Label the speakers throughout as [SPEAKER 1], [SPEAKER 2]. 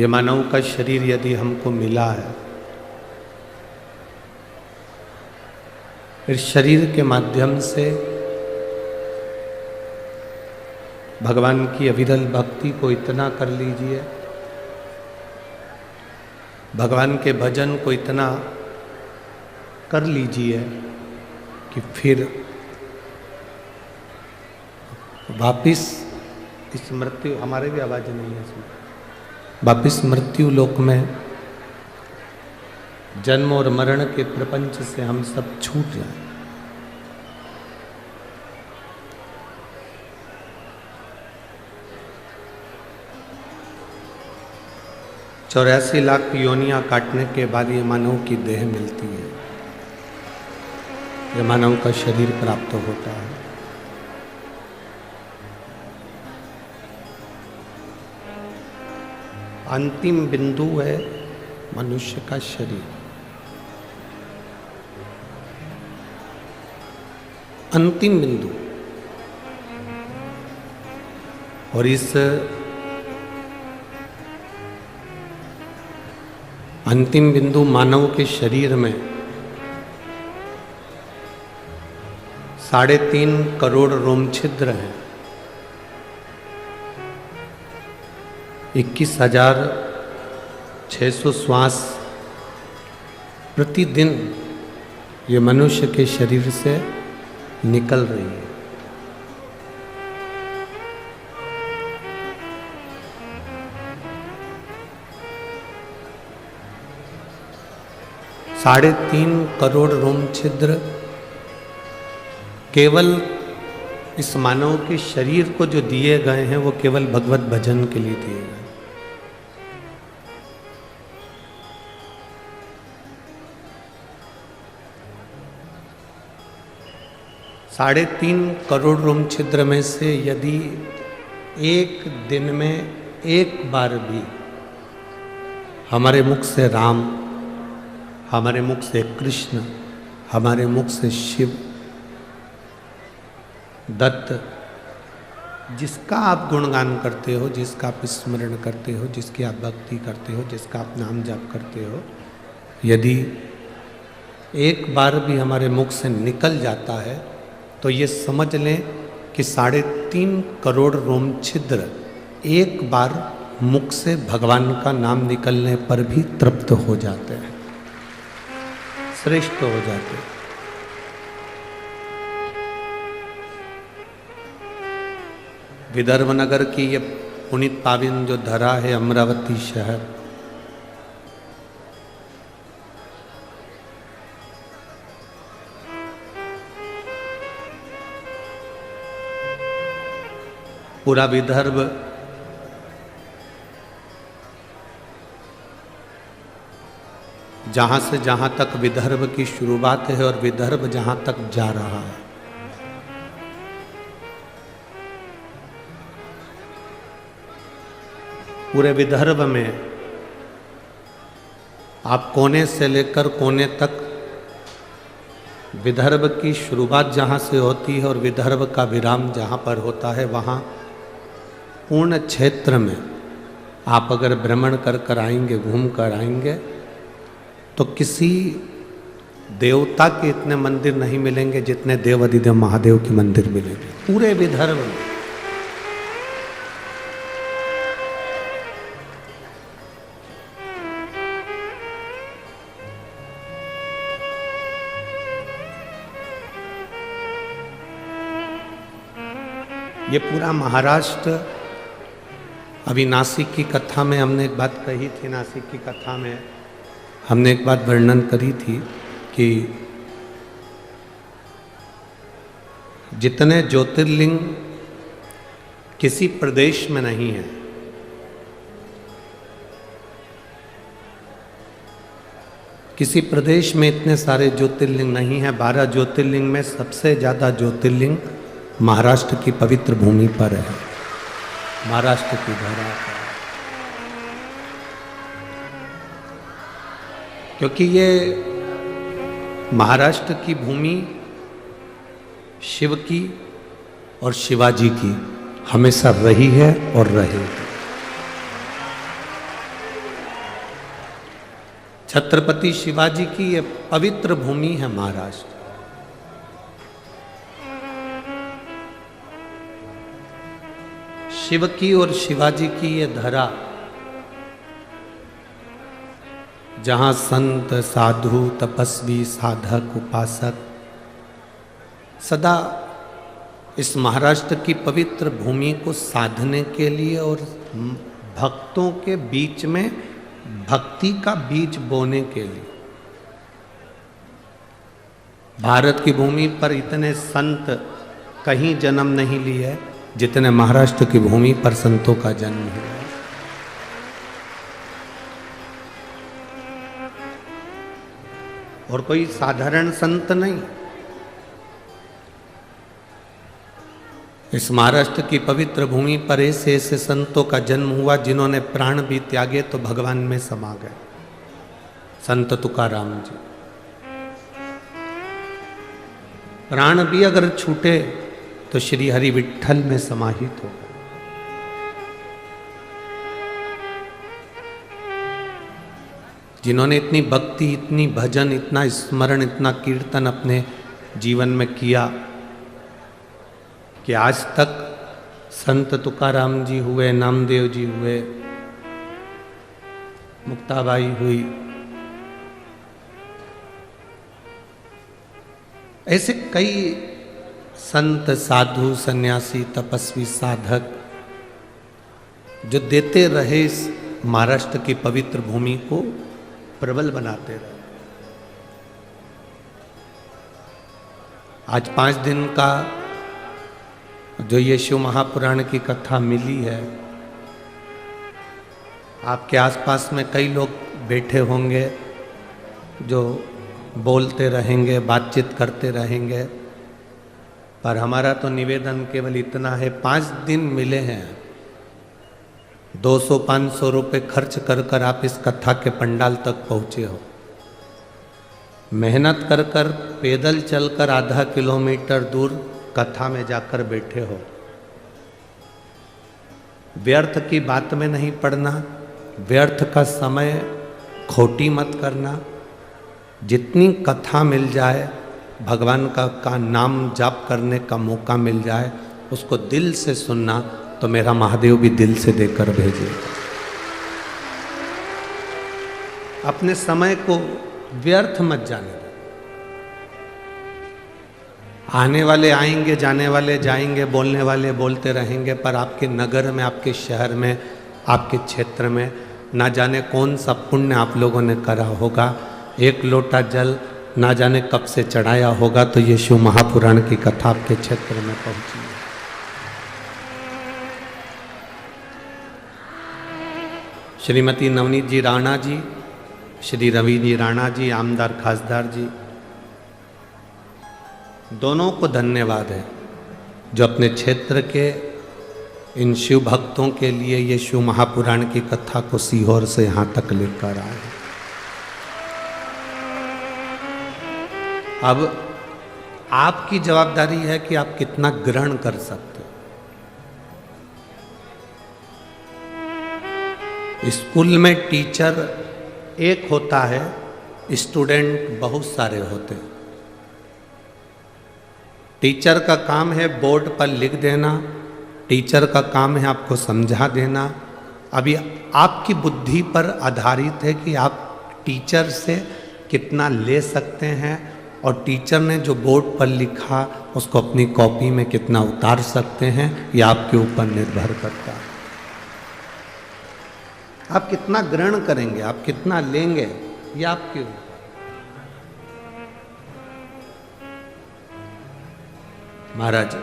[SPEAKER 1] ये मानव का शरीर यदि हमको मिला है, इस शरीर के माध्यम से भगवान की अविरल भक्ति को इतना कर लीजिए, भगवान के भजन को इतना कर लीजिए कि फिर वापिस इस मृत्यु, हमारे भी आवाज नहीं है इसमें, वापिस मृत्यु लोक में जन्म और मरण के प्रपंच से हम सब छूट जाएं। 84 लाख योनियां काटने के बाद ये मानव की देह मिलती है, ये मानव का शरीर प्राप्त होता है। अंतिम बिंदु है मनुष्य का शरीर, अंतिम बिंदु। और इस अंतिम बिंदु मानव के शरीर में 3.5 करोड़ रोम छिद्र हैं, 21,600 श्वास प्रतिदिन ये मनुष्य के शरीर से निकल रही है। साढ़े 3 करोड़ रोम छिद्र केवल इस मानव के शरीर को जो दिए गए हैं वो केवल भगवत भजन के लिए दिए गए। साढ़े 3 करोड़ रोम छिद्र में से यदि एक दिन में एक बार भी हमारे मुख से राम, हमारे मुख से कृष्ण, हमारे मुख से शिव, दत्त, जिसका आप गुणगान करते हो, जिसका आप स्मरण करते हो, जिसकी आप भक्ति करते हो, जिसका आप नाम जाप करते हो, यदि एक बार भी हमारे मुख से निकल जाता है तो ये समझ लें कि 3.5 करोड़ रोम छिद्र एक बार मुख से भगवान का नाम निकलने पर भी तृप्त हो जाते हैं, श्रेष्ठ हो जाते हैं। विदर्भ नगर की ये पुनीत पावन जो धरा है अमरावती शहर, पूरा विदर्भ जहां से जहां तक विदर्भ की शुरुआत है और विदर्भ जहां तक जा रहा है, पूरे विदर्भ में आप कोने से लेकर कोने तक विदर्भ की शुरुआत जहाँ से होती है और विदर्भ का विराम जहाँ पर होता है, वहाँ पूर्ण क्षेत्र में आप अगर भ्रमण कर कर आएंगे, घूम कर आएंगे, तो किसी देवता के इतने मंदिर नहीं मिलेंगे जितने देव अधिदेव महादेव के मंदिर मिलेंगे पूरे विदर्भ में। ये पूरा महाराष्ट्र, अभी नासिक की कथा में हमने एक बात कही थी, नासिक की कथा में हमने एक बात वर्णन करी थी कि जितने ज्योतिर्लिंग किसी प्रदेश में नहीं है, किसी प्रदेश में इतने सारे ज्योतिर्लिंग नहीं है। 12 ज्योतिर्लिंग में सबसे ज़्यादा ज्योतिर्लिंग महाराष्ट्र की पवित्र भूमि पर है, महाराष्ट्र की धरा पर, क्योंकि ये महाराष्ट्र की भूमि शिव की और शिवाजी की हमेशा रही है और रहेगी। छत्रपति शिवाजी की ये पवित्र भूमि है महाराष्ट्र। शिव की और शिवाजी की ये धरा, जहां संत साधु तपस्वी साधक उपासक सदा इस महाराष्ट्र की पवित्र भूमि को साधने के लिए और भक्तों के बीच में भक्ति का बीज बोने के लिए। भारत की भूमि पर इतने संत कहीं जन्म नहीं लिए जितने महाराष्ट्र की भूमि पर संतों का जन्म हुआ। और कोई साधारण संत नहीं, इस महाराष्ट्र की पवित्र भूमि पर ऐसे ऐसे संतों का जन्म हुआ जिन्होंने प्राण भी त्यागे तो भगवान में समा गए। संत तुकाराम जी, प्राण भी अगर छूटे तो श्री हरि विठ्ठल में समाहित हो गए। जिन्होंने इतनी भक्ति, इतनी भजन, इतना स्मरण, इतना कीर्तन अपने जीवन में किया कि आज तक संत तुकाराम जी हुए, नामदेव जी हुए, मुक्ताबाई हुई, ऐसे कई संत साधु सन्यासी तपस्वी साधक जो देते रहे इस महाराष्ट्र की पवित्र भूमि को प्रबल बनाते रहे। आज 5 दिन का जो ये शिव महापुराण की कथा मिली है, आपके आसपास में कई लोग बैठे होंगे जो बोलते रहेंगे, बातचीत करते रहेंगे, पर हमारा तो निवेदन केवल इतना है, 5 दिन मिले हैं, 200-500 रुपये खर्च कर कर आप इस कथा के पंडाल तक पहुँचे हो, मेहनत कर कर पैदल चलकर आधा किलोमीटर दूर कथा में जाकर बैठे हो। व्यर्थ की बात में नहीं पड़ना, व्यर्थ का समय खोटी मत करना। जितनी कथा मिल जाए, भगवान का नाम जाप करने का मौका मिल जाए, उसको दिल से सुनना, तो मेरा महादेव भी दिल से देकर भेजे। अपने समय को व्यर्थ मत जाने। आने वाले आएंगे, जाने वाले जाएंगे, बोलने वाले बोलते रहेंगे, पर आपके नगर में, आपके शहर में, आपके क्षेत्र में ना जाने कौन सा पुण्य आप लोगों ने करा होगा। एक लोटा जल ना जाने कब से चढ़ाया होगा, तो ये शिव महापुराण की कथा आपके क्षेत्र में पहुंची है। श्रीमती नवनीत जी राणा जी, श्री रवि जी राणा जी, आमदार खासदार जी, दोनों को धन्यवाद है जो अपने क्षेत्र के इन शिव भक्तों के लिए ये शिव महापुराण की कथा को सीहोर से यहाँ तक लेकर आए। अब आपकी जवाबदारी है कि आप कितना ग्रहण कर सकते हो। स्कूल में टीचर एक होता है, स्टूडेंट बहुत सारे होते हैं। टीचर का काम है बोर्ड पर लिख देना, टीचर का काम है आपको समझा देना। अभी आपकी बुद्धि पर आधारित है कि आप टीचर से कितना ले सकते हैं, और टीचर ने जो बोर्ड पर लिखा उसको अपनी कॉपी में कितना उतार सकते हैं, यह आपके ऊपर निर्भर करता है। आप कितना ग्रहण करेंगे, आप कितना लेंगे, ये आपके ऊपर। महाराज,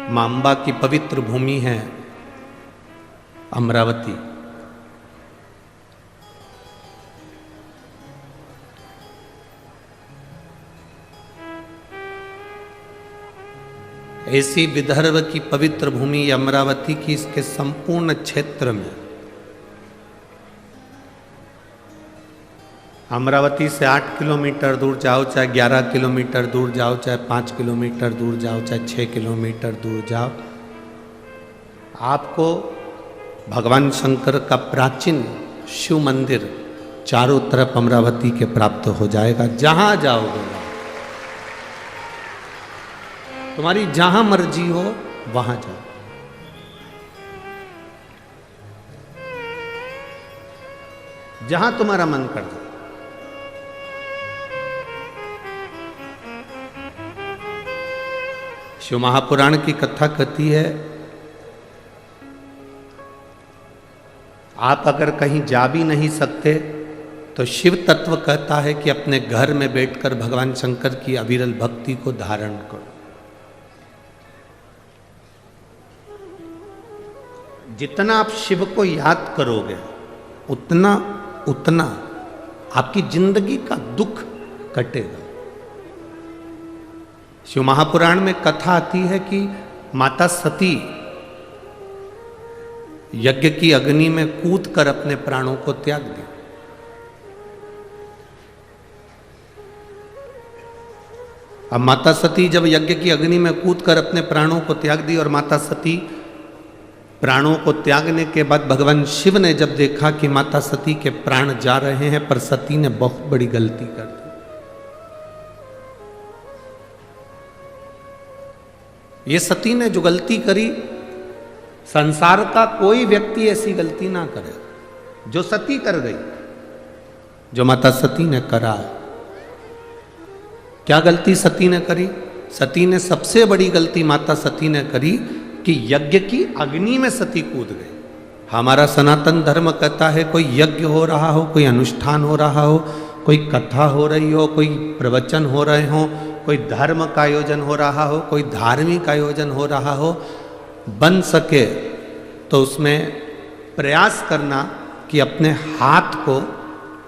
[SPEAKER 1] मां अंबा की पवित्र भूमि है अमरावती। ऐसी विदर्भ की पवित्र भूमि अमरावती की, इसके संपूर्ण क्षेत्र में, अमरावती से 8 किलोमीटर दूर जाओ, चाहे 11 किलोमीटर दूर जाओ, चाहे 5 किलोमीटर दूर जाओ, चाहे 6 किलोमीटर दूर जाओ, आपको भगवान शंकर का प्राचीन शिव मंदिर चारों तरफ अमरावती के प्राप्त हो जाएगा। जहां जाओगे, तुम्हारी जहां मर्जी हो वहां जाओ। जहां तुम्हारा मन कर जाए। शिव महापुराण की कथा कहती है, आप अगर कहीं जा भी नहीं सकते तो शिव तत्व कहता है कि अपने घर में बैठकर भगवान शंकर की अविरल भक्ति को धारण करो। जितना आप शिव को याद करोगे उतना उतना आपकी जिंदगी का दुख कटेगा। शिव महापुराण में कथा आती है कि माता सती यज्ञ की अग्नि में कूदकर अपने प्राणों को त्याग दी। अब माता सती जब यज्ञ की अग्नि में कूदकर अपने प्राणों को त्याग दी और माता सती प्राणों को त्यागने के बाद भगवान शिव ने जब देखा कि माता सती के प्राण जा रहे हैं, पर सती ने बहुत बड़ी गलती कर दी। ये सती ने जो गलती करी, संसार का कोई व्यक्ति ऐसी गलती ना करे जो सती कर गई, जो माता सती ने करा। क्या गलती सती ने करी? सती ने सबसे बड़ी गलती माता सती ने करी कि यज्ञ की अग्नि में सती कूद गई। हमारा सनातन धर्म कहता है कोई यज्ञ हो रहा हो, कोई अनुष्ठान हो रहा हो, कोई कथा हो रही हो, कोई प्रवचन हो रहे हो, कोई धर्म का आयोजन हो रहा हो, कोई धार्मिक आयोजन हो रहा हो, बन सके तो उसमें प्रयास करना कि अपने हाथ को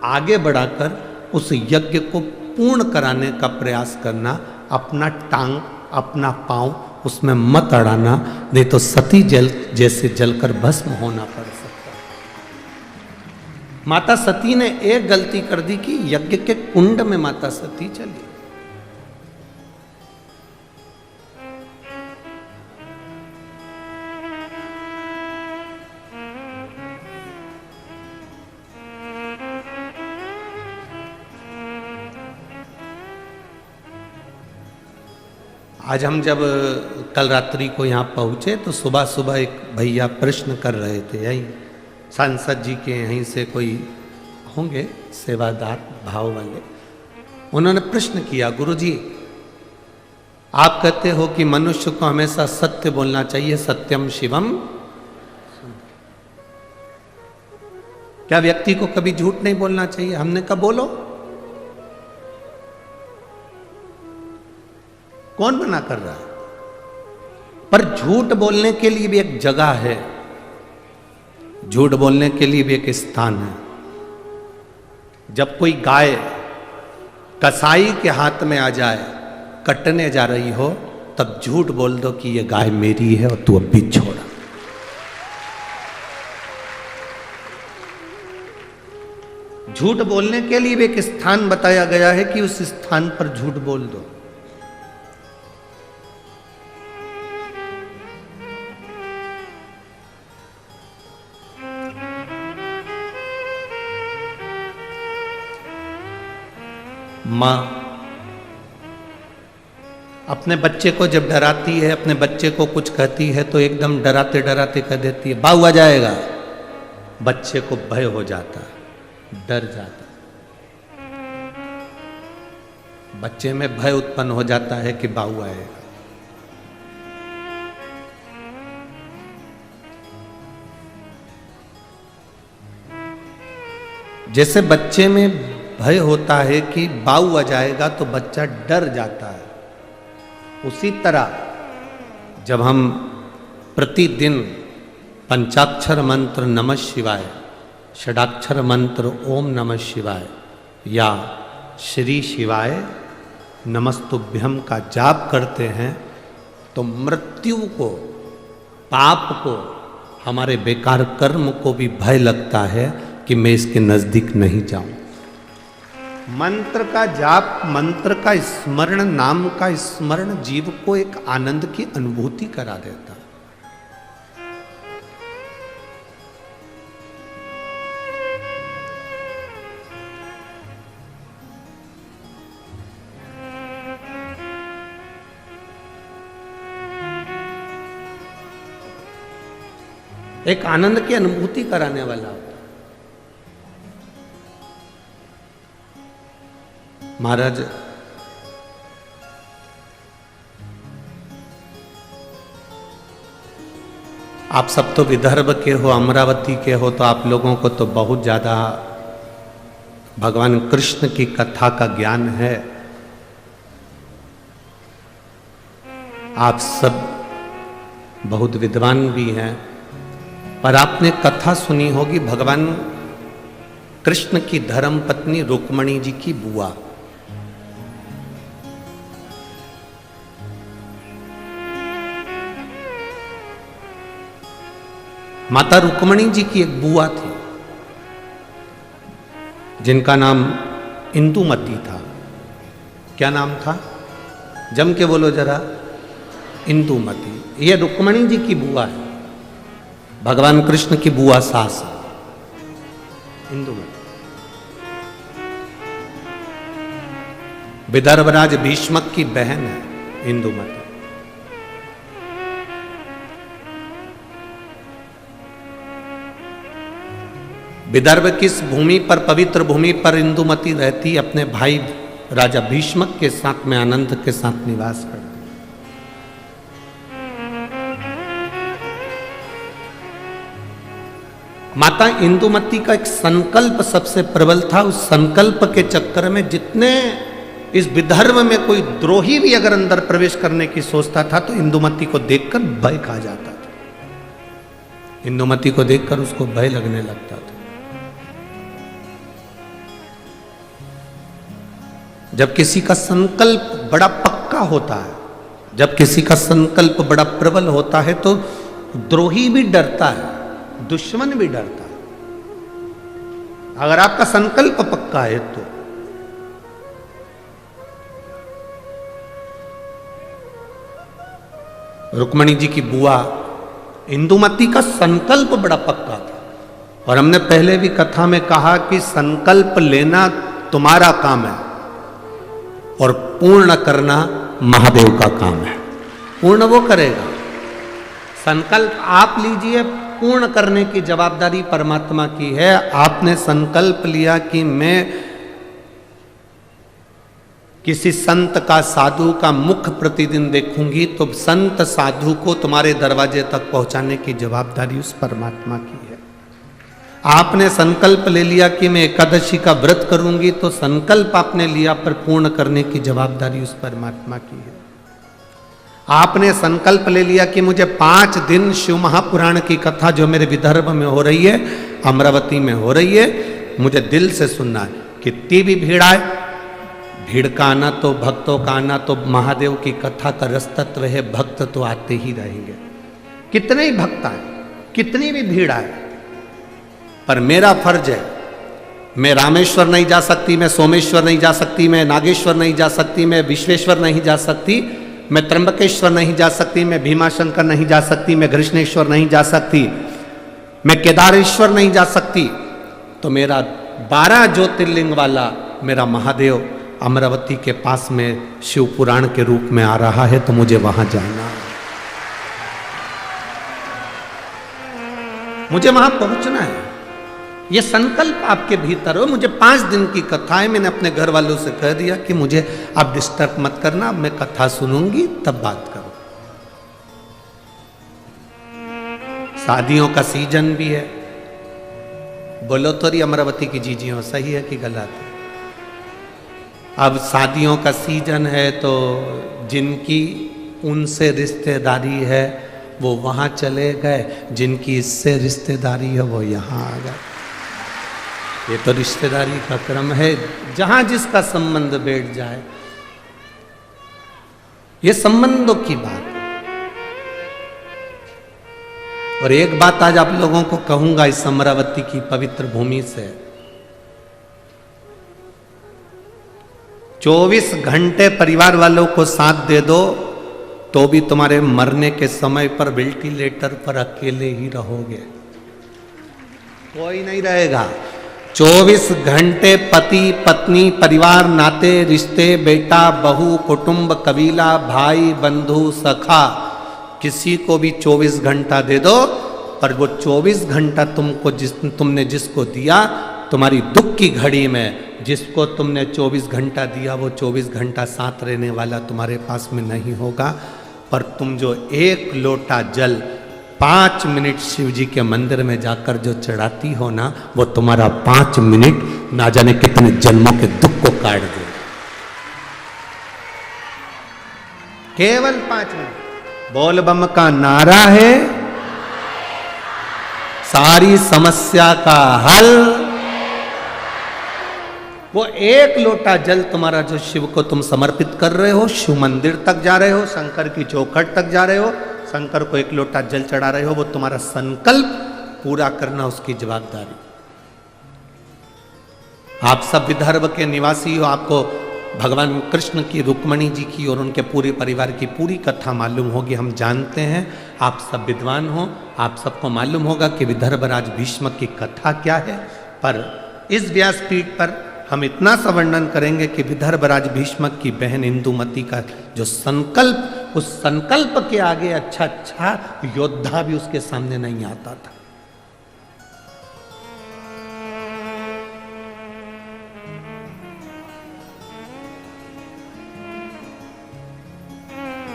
[SPEAKER 1] आगे बढ़ाकर उस यज्ञ को पूर्ण कराने का प्रयास करना। अपना टांग, अपना पांव उसमें मत अड़ाना, नहीं तो सती जल जैसे जलकर भस्म होना पड़ सकता है। माता सती ने एक गलती कर दी कि यज्ञ के कुंड में माता सती चली। आज हम जब कल रात्रि को यहाँ पहुँचे तो सुबह सुबह एक भैया प्रश्न कर रहे थे, यही सांसद जी के यहीं से कोई होंगे सेवादार भाव वाले। उन्होंने प्रश्न किया, गुरुजी आप कहते हो कि मनुष्य को हमेशा सत्य बोलना चाहिए, सत्यम शिवम, क्या व्यक्ति को कभी झूठ नहीं बोलना चाहिए? हमने कहा बोलो। कौन मना कर रहा है? पर झूठ बोलने के लिए भी एक जगह है, झूठ बोलने के लिए भी एक स्थान है। जब कोई गाय कसाई के हाथ में आ जाए, कटने जा रही हो, तब झूठ बोल दो कि ये गाय मेरी है और तू अब भी छोड़ा। झूठ बोलने के लिए भी एक स्थान बताया गया है कि उस स्थान पर झूठ बोल दो। माँ अपने बच्चे को जब डराती है, अपने बच्चे को कुछ कहती है तो एकदम डराते डराते कह देती है बाऊ आ जाएगा। बच्चे को भय हो जाता है, डर जाता है, बच्चे में भय उत्पन्न हो जाता है कि बाऊ आएगा। जैसे बच्चे में भय होता है कि बाऊ आ जाएगा तो बच्चा डर जाता है, उसी तरह जब हम प्रतिदिन पंचाक्षर मंत्र नमः शिवाय, षडाक्षर मंत्र ओम नमः शिवाय या श्री शिवाय नमस्तुभ्यम का जाप करते हैं तो मृत्यु को, पाप को, हमारे बेकार कर्म को भी भय लगता है कि मैं इसके नजदीक नहीं जाऊं। मंत्र का जाप, मंत्र का स्मरण, नाम का स्मरण जीव को एक आनंद की अनुभूति करा देता है। एक आनंद की अनुभूति कराने वाला होता है। महाराज आप सब तो विदर्भ के हो, अमरावती के हो, तो आप लोगों को तो बहुत ज्यादा भगवान कृष्ण की कथा का ज्ञान है। आप सब बहुत विद्वान भी हैं, पर आपने कथा सुनी होगी भगवान कृष्ण की धर्म पत्नी रुक्मणी जी की बुआ। माता रुक्मणी जी की एक बुआ थी जिनका नाम इंदुमती था। क्या नाम था? जम के बोलो जरा। इंदुमती। ये रुक्मणी जी की बुआ है, भगवान कृष्ण की बुआ सास है इंदुमती। विदर्भराज भीष्मक की बहन है इंदुमती। विदर्भ किस भूमि पर, पवित्र भूमि पर इंदुमती रहती? अपने भाई राजा भीष्मक के साथ में आनंद के साथ निवास करती। माता इंदुमती का एक संकल्प सबसे प्रबल था। उस संकल्प के चक्कर में जितने इस विदर्भ में कोई द्रोही भी अगर अंदर प्रवेश करने की सोचता था तो इंदुमती को देखकर भय खा जाता था। इंदुमती को देखकर उसको भय लगने लगता था। जब किसी का संकल्प बड़ा पक्का होता है, जब किसी का संकल्प बड़ा प्रबल होता है तो द्रोही भी डरता है, दुश्मन भी डरता है। अगर आपका संकल्प पक्का है तो रुक्मणी जी की बुआ इंदुमती का संकल्प बड़ा पक्का था। और हमने पहले भी कथा में कहा कि संकल्प लेना तुम्हारा काम है और पूर्ण करना महादेव का काम है। पूर्ण वो करेगा। संकल्प आप लीजिए, पूर्ण करने की जवाबदारी परमात्मा की है। आपने संकल्प लिया कि मैं किसी संत का, साधु का मुख प्रतिदिन देखूंगी, तो संत साधु को तुम्हारे दरवाजे तक पहुंचाने की जवाबदारी उस परमात्मा की है। आपने संकल्प ले लिया कि मैं एकादशी का व्रत करूंगी, तो संकल्प आपने लिया पर पूर्ण करने की जवाबदारी उस परमात्मा की है। आपने संकल्प ले लिया कि मुझे 5 दिन शिव महापुराण की कथा जो मेरे विदर्भ में हो रही है, अमरावती में हो रही है, मुझे दिल से सुनना है। कितनी भी भीड़ आए, भीड़ का आना तो, भक्तों का आना तो महादेव की कथा का रस तत्व है। भक्त तो आते ही रहेंगे, कितने ही भक्त आए, कितनी भी भीड़ आए, पर मेरा फर्ज है। मैं रामेश्वर नहीं जा सकती, मैं सोमेश्वर नहीं जा सकती, मैं नागेश्वर नहीं जा सकती, मैं विश्वेश्वर नहीं जा सकती, मैं त्र्यंबकेश्वर नहीं जा सकती, मैं भीमाशंकर नहीं जा सकती, मैं कृष्णेश्वर नहीं जा सकती, मैं केदारेश्वर नहीं जा सकती। तो मेरा 12 ज्योतिर्लिंग वाला मेरा महादेव अमरावती के पास में शिव पुराण के रूप में आ रहा है, तो मुझे वहां जाना, मुझे वहां पहुंचना है। ये संकल्प आपके भीतर हो। मुझे 5 दिन की कथा है, मैंने अपने घर वालों से कह दिया कि मुझे आप डिस्टर्ब मत करना, अब मैं कथा सुनूंगी तब बात करो। शादियों का सीजन भी है। बोलो तो रही अमरावती की जीजियों, सही है कि गलत? अब शादियों का सीजन है तो जिनकी उनसे रिश्तेदारी है वो वहां चले गए, जिनकी इससे रिश्तेदारी है वो यहां आ गए। ये तो रिश्तेदारी का क्रम है, जहां जिसका संबंध बैठ जाए, ये संबंधों की बात है। और एक बात आज आप लोगों को कहूंगा इस अमरावती की पवित्र भूमि से, 24 घंटे परिवार वालों को साथ दे दो तो भी तुम्हारे मरने के समय पर वेंटिलेटर पर अकेले ही रहोगे, कोई नहीं रहेगा। 24 घंटे पति पत्नी, परिवार, नाते रिश्ते, बेटा बहू, कुटुंब, कबीला, भाई बंधु, सखा, किसी को भी 24 घंटा दे दो पर वो 24 घंटा तुमने जिसको दिया, तुम्हारी दुख की घड़ी में जिसको तुमने 24 घंटा दिया, वो 24 घंटा साथ रहने वाला तुम्हारे पास में नहीं होगा। पर तुम जो एक लोटा जल 5 मिनट शिव जी के मंदिर में जाकर जो चढ़ाती हो ना, वो तुम्हारा 5 मिनट ना जाने कितने जन्मों के दुख को काट दे। केवल 5 मिनट बोल बम का नारा है, सारी समस्या का हल। वो एक लोटा जल तुम्हारा जो शिव को तुम समर्पित कर रहे हो, शिव मंदिर तक जा रहे हो, शंकर की चौखट तक जा रहे हो, शंकर को एक लोटा जल चढ़ा रहे हो, वो तुम्हारा संकल्प पूरा करना उसकी जवाबदारी। आप सब विदर्भ के निवासी हो, आपको भगवान कृष्ण की, रुक्मणी जी की और उनके पूरे परिवार की पूरी कथा मालूम होगी। हम जानते हैं, आप सब विद्वान हो, आप सबको मालूम होगा कि विदर्भराज भीष्म की कथा क्या है। पर इस व्यासपीठ पर हम इतना सा वर्णन करेंगे कि विदर्भराज भीष्म की बहन इंदुमती का जो संकल्प, उस संकल्प के आगे अच्छा योद्धा भी उसके सामने नहीं आता था।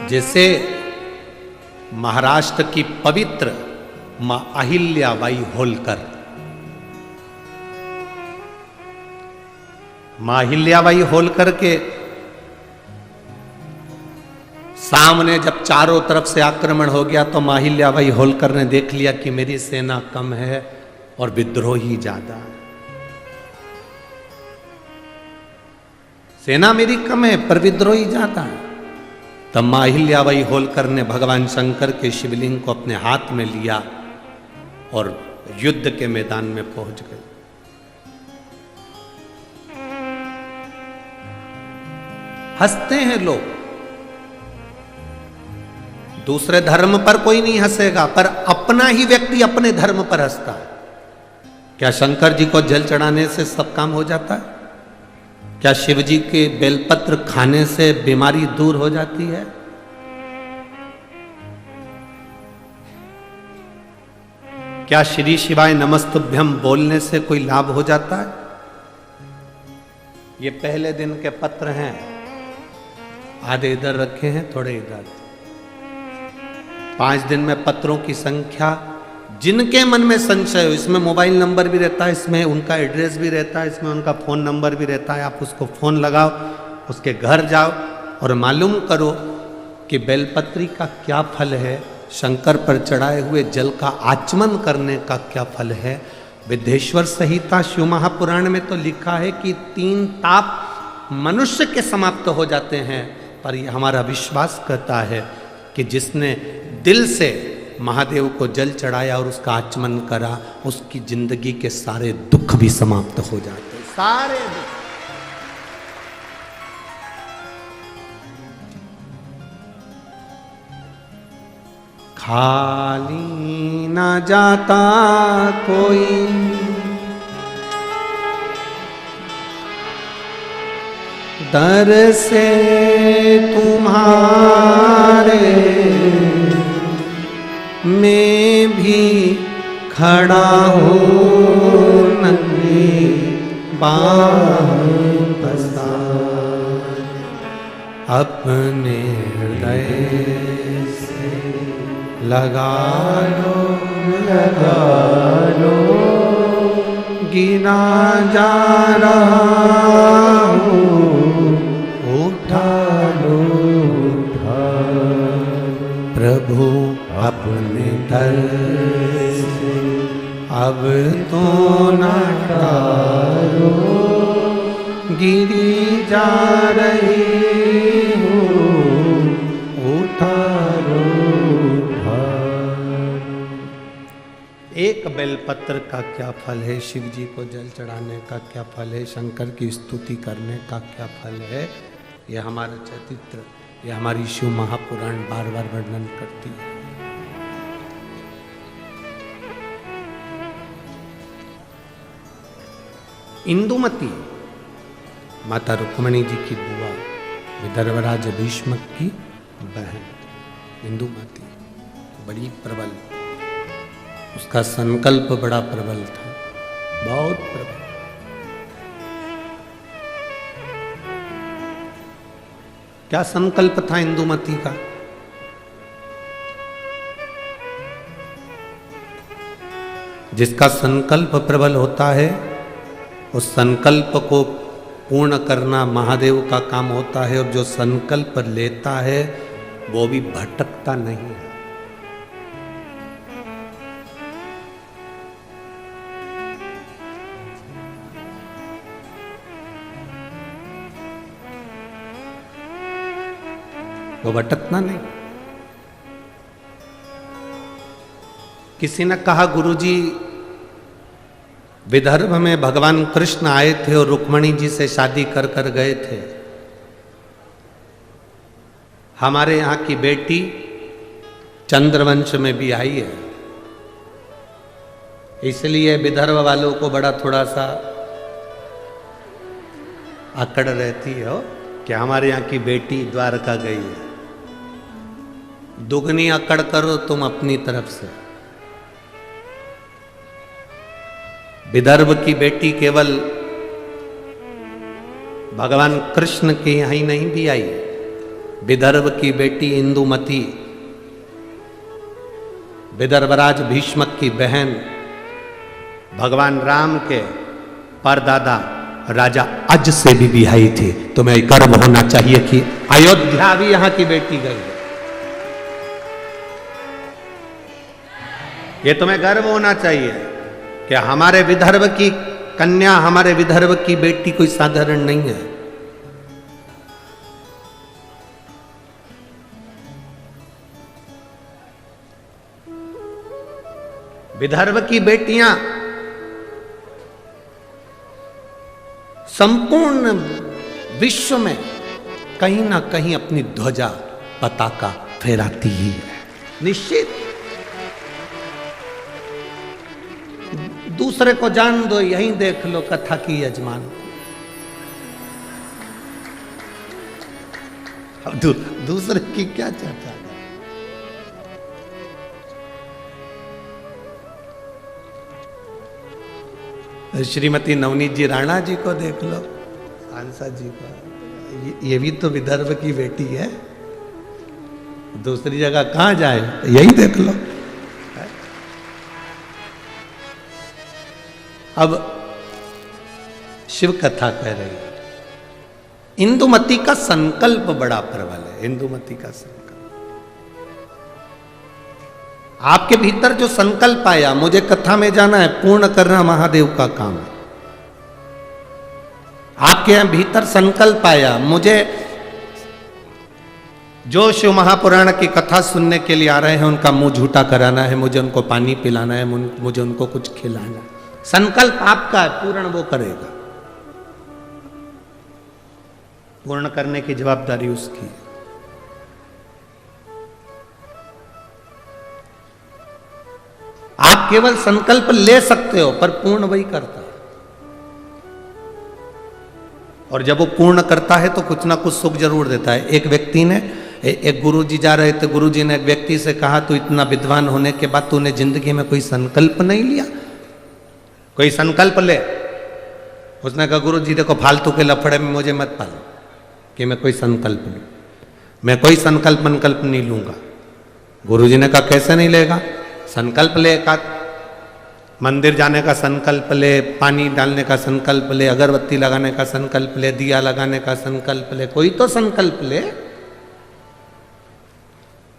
[SPEAKER 1] जैसे महाराष्ट्र की पवित्र मां अहिल्याबाई होलकर, मां अहिल्याबाई होलकर के सामने जब चारों तरफ से आक्रमण हो गया तो मां अहिल्याबाई होलकर ने देख लिया कि मेरी सेना कम है और विद्रोही ज्यादा। सेना मेरी कम है पर विद्रोही ज्यादा है। तब मां अहिल्याबाई होलकर ने भगवान शंकर के शिवलिंग को अपने हाथ में लिया और युद्ध के मैदान में पहुंच गए। हंसते हैं लोग, दूसरे धर्म पर कोई नहीं हंसेगा, पर अपना ही व्यक्ति अपने धर्म पर हंसता है। क्या शंकर जी को जल चढ़ाने से सब काम हो जाता है? क्या शिव जी के बेलपत्र खाने से बीमारी दूर हो जाती है? क्या श्री शिवाय नमस्तुभ्यम बोलने से कोई लाभ हो जाता है? ये पहले दिन के पत्र हैं, आधे इधर रखे हैं, थोड़े इधर। 5 दिन में पत्रों की संख्या, जिनके मन में संशय हो, इसमें मोबाइल नंबर भी रहता है, इसमें उनका एड्रेस भी रहता है, इसमें उनका फोन नंबर भी रहता है। आप उसको फोन लगाओ, उसके घर जाओ और मालूम करो कि बेलपत्री का क्या फल है, शंकर पर चढ़ाए हुए जल का आचमन करने का क्या फल है। विद्येश्वर संहिता शिव महापुराण में तो लिखा है कि 3 ताप मनुष्य के समाप्त हो जाते हैं, पर यह हमारा विश्वास करता है कि जिसने दिल से महादेव को जल चढ़ाया और उसका आचमन करा, उसकी जिंदगी के सारे दुख भी समाप्त हो जाते, सारे दुख। खाली ना जाता कोई दर से तुम्हारे, मैं भी खड़ा हूँ नंगी बाहों पसार, अपने हृदय से लगा लो गिना जा रहा हूँ, उठा लो प्रभु अपने दर से, अब तो ना टालो, गिरी जा रही हूँ, उठा लो। एक बेलपत्र का क्या फल है, शिव जी को जल चढ़ाने का क्या फल है, शंकर की स्तुति करने का क्या फल है, यह हमारा चरित्र, यह हमारी शिव महापुराण बार बार वर्णन करती है। इंदुमती माता रुक्मणी जी की बुआ, विदर्भराज भीष्म की बहन इंदुमती बड़ी प्रबल। उसका संकल्प बड़ा प्रबल था, बहुत प्रबल। क्या संकल्प था इंदुमती का? जिसका संकल्प प्रबल होता है उस संकल्प को पूर्ण करना महादेव का काम होता है, और जो संकल्प लेता है वो भी भटकता नहीं है। वो भटकना नहीं। किसी ने कहा, गुरुजी विदर्भ में भगवान कृष्ण आए थे और रुक्मणी जी से शादी कर कर गए थे। हमारे यहाँ की बेटी चंद्रवंश में भी आई है, इसलिए विदर्भ वालों को बड़ा थोड़ा सा अकड़ रहती है कि हमारे यहाँ की बेटी द्वारका गई है। दुगनी अकड़ करो तुम अपनी तरफ से। विदर्भ की बेटी केवल भगवान कृष्ण के यहाँ ही नहीं भी आई, विदर्भ की बेटी इंदुमती विदर्भराज भीष्मक की बहन भगवान राम के परदादा राजा अज से भी बिहाई थी। तुम्हें गर्व होना चाहिए कि अयोध्या भी यहां की बेटी गई है। ये तुम्हें गर्व होना चाहिए कि हमारे विदर्भ की कन्या, हमारे विदर्भ की बेटी कोई साधारण नहीं है। विदर्भ की बेटियां संपूर्ण विश्व में कहीं ना कहीं अपनी ध्वजा पताका फहराती ही है, निश्चित। दूसरे को जान दो, यहीं देख लो कथा की यजमान को। अब दूसरे की क्या चर्चा। श्रीमती नवनीत जी राणा जी को देख लो, सांसद जी को, ये भी तो विदर्भ की बेटी है। दूसरी जगह कहां जाए, यही देख लो। अब शिव कथा कह रही है, इंदुमती का संकल्प बड़ा प्रबल है। इंदुमती का संकल्प, आपके भीतर जो संकल्प आया, मुझे कथा में जाना है, पूर्ण करना महादेव का काम है। आपके यहां भीतर संकल्प आया, मुझे जो शिव महापुराण की कथा सुनने के लिए आ रहे हैं उनका मुंह झूठा कराना है, मुझे उनको पानी पिलाना है, मुझे उनको कुछ खिलाना है। संकल्प आपका है, पूर्ण वो करेगा। पूर्ण करने की जवाबदारी उसकी है। आप केवल संकल्प ले सकते हो, पर पूर्ण वही करता है। और जब वो पूर्ण करता है तो कुछ ना कुछ सुख जरूर देता है। एक व्यक्ति ने, एक गुरुजी जा रहे थे, गुरुजी ने एक व्यक्ति से कहा, तू इतना विद्वान होने के बाद तूने जिंदगी में कोई संकल्प नहीं लिया, कोई संकल्प ले। उसने कहा, गुरुजी देखो फालतू के लफड़े में मुझे मत पालो कि मैं कोई संकल्प लूं, मैं कोई संकल्प नहीं लूंगा। गुरुजी ने कहा, कैसे नहीं लेगा? संकल्प ले, का मंदिर जाने का संकल्प ले, पानी डालने का संकल्प ले, अगरबत्ती लगाने का संकल्प ले, दिया लगाने का संकल्प ले, कोई तो संकल्प ले।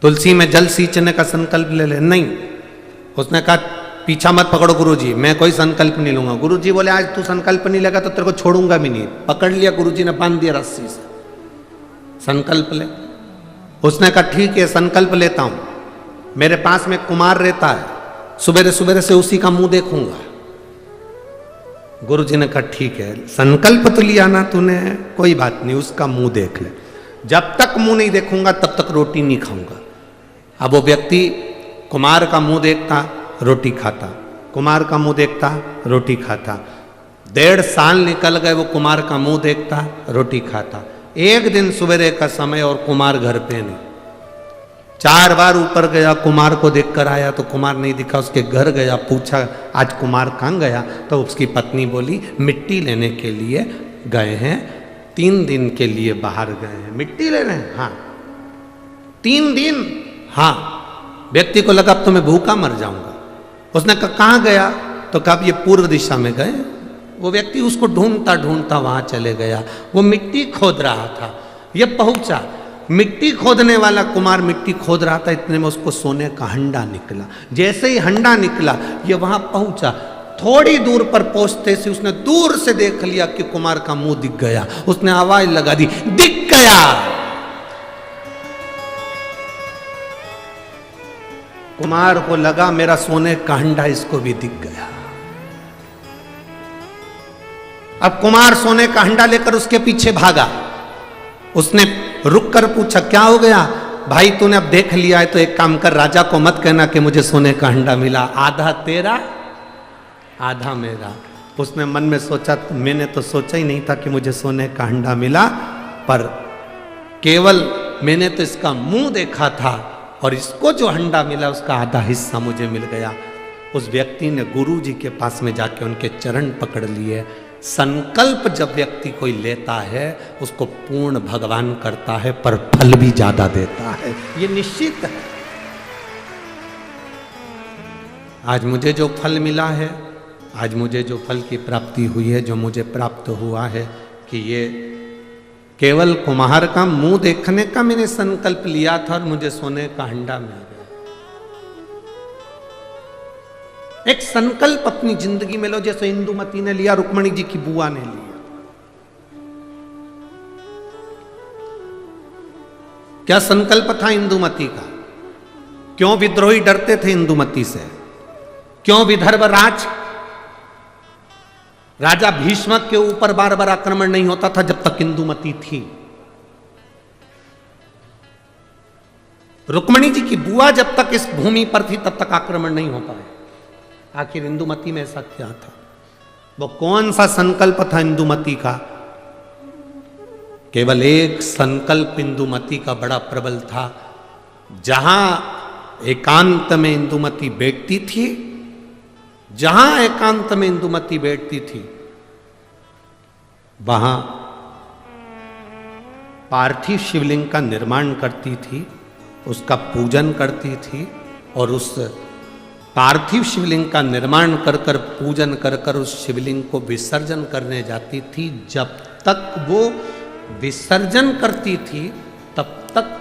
[SPEAKER 1] तुलसी में जल सींचने का संकल्प ले। नहीं, उसने कहा पीछा मत पकड़ो गुरुजी, मैं कोई संकल्प नहीं लूंगा। गुरुजी बोले, आज तू संकल्प नहीं लेगा तो तेरे को छोड़ूंगा भी नहीं। पकड़ लिया, गुरुजी ने बांध दिया रस्सी से, संकल्प ले। उसने कहा ठीक है, संकल्प लेता हूं। मेरे पास में कुमार रहता है, सुबेरे सुबेरे से उसी का मुंह देखूंगा। गुरुजी ने कहा ठीक है, संकल्प तो लिया ना तूने, कोई बात नहीं, उसका मुंह देख ले। जब तक मुंह नहीं देखूंगा तब तक रोटी नहीं खाऊंगा। अब वो व्यक्ति कुमार का मुंह देखता, रोटी खाता, कुमार का मुंह देखता, रोटी खाता। 1.5 साल निकल गए, वो कुमार का मुंह देखता, रोटी खाता। एक दिन सवेरे का समय और कुमार घर पे नहीं। 4 बार ऊपर गया, कुमार को देखकर आया तो कुमार नहीं दिखा। उसके घर गया, पूछा आज कुमार कहाँ गया? तो उसकी पत्नी बोली मिट्टी लेने के लिए गए हैं, 3 दिन के लिए बाहर गए हैं। मिट्टी ले रहे हैं? हाँ। 3 दिन? हाँ। व्यक्ति को लगा अब तो मैं भूखा मर जाऊंगा। उसने कहा कहाँ गया? तो कहा ये पूर्व दिशा में गए। वो व्यक्ति उसको ढूंढता ढूंढता वहां चले गया। वो मिट्टी खोद रहा था, ये पहुंचा। मिट्टी खोदने वाला कुमार मिट्टी खोद रहा था, इतने में उसको सोने का हंडा निकला। जैसे ही हंडा निकला ये वहां पहुंचा। थोड़ी दूर पर पहुंचते से उसने दूर से देख लिया कि कुमार का मुंह दिख गया। उसने आवाज लगा दी, दिख गया। कुमार को लगा मेरा सोने का हंडा इसको भी दिख गया। अब कुमार सोने का हंडा लेकर उसके पीछे भागा। उसने रुक कर पूछा क्या हो गया? भाई तूने अब देख लिया है तो एक काम कर, राजा को मत कहना कि मुझे सोने का हंडा मिला, आधा तेरा आधा मेरा। उसने मन में सोचा, मैंने तो सोचा ही नहीं था कि मुझे सोने का हंडा मिला, पर केवल मैंने तो इसका मुंह देखा था और इसको जो हंडा मिला उसका आधा हिस्सा मुझे मिल गया। उस व्यक्ति ने गुरु जी के पास में जाके उनके चरण पकड़ लिए। संकल्प जब व्यक्ति कोई लेता है उसको पूर्ण भगवान करता है, पर फल भी ज्यादा देता है, ये निश्चित है। आज मुझे जो फल मिला है, आज मुझे जो फल की प्राप्ति हुई है, जो मुझे प्राप्त हुआ है कि ये केवल कुम्हार का मुंह देखने का मैंने संकल्प लिया था और मुझे सोने का हंडा मिल गया। एक संकल्प अपनी जिंदगी में लो, जैसे इंदुमती ने लिया, रुक्मणी जी की बुआ ने लिया। क्या संकल्प था इंदुमती का? क्यों विद्रोही डरते थे इंदुमती से? क्यों विदर्भ राजा भीष्मक के ऊपर बार बार आक्रमण नहीं होता था जब तक इंदुमती थी? रुक्मणी जी की बुआ जब तक इस भूमि पर थी तब तक आक्रमण नहीं हो पाए। आखिर इंदुमती में ऐसा क्या था? वो कौन सा संकल्प था इंदुमती का? केवल एक संकल्प इंदुमती का बड़ा प्रबल था। जहां एकांत में इंदुमती बैठती थी, जहां एकांत में इंदुमती बैठती थी, वहां पार्थिव शिवलिंग का निर्माण करती थी, उसका पूजन करती थी और उस पार्थिव शिवलिंग का निर्माण कर कर पूजन कर कर उस शिवलिंग को विसर्जन करने जाती थी। जब तक वो विसर्जन करती थी तब तक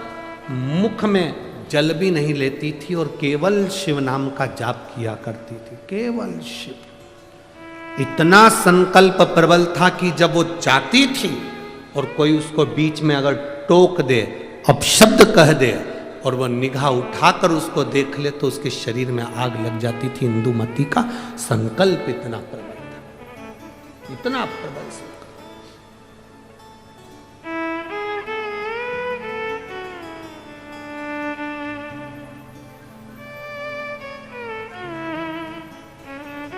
[SPEAKER 1] मुख में जल भी नहीं लेती थी और केवल शिव नाम का जाप किया करती थी, केवल शिव। इतना संकल्प प्रबल था कि जब वो जाती थी और कोई उसको बीच में अगर टोक दे, अपशब्द कह दे और वह निगाह उठाकर उसको देख ले तो उसके शरीर में आग लग जाती थी। इंदुमती का संकल्प इतना प्रबल था, इतना प्रबल संकल्प।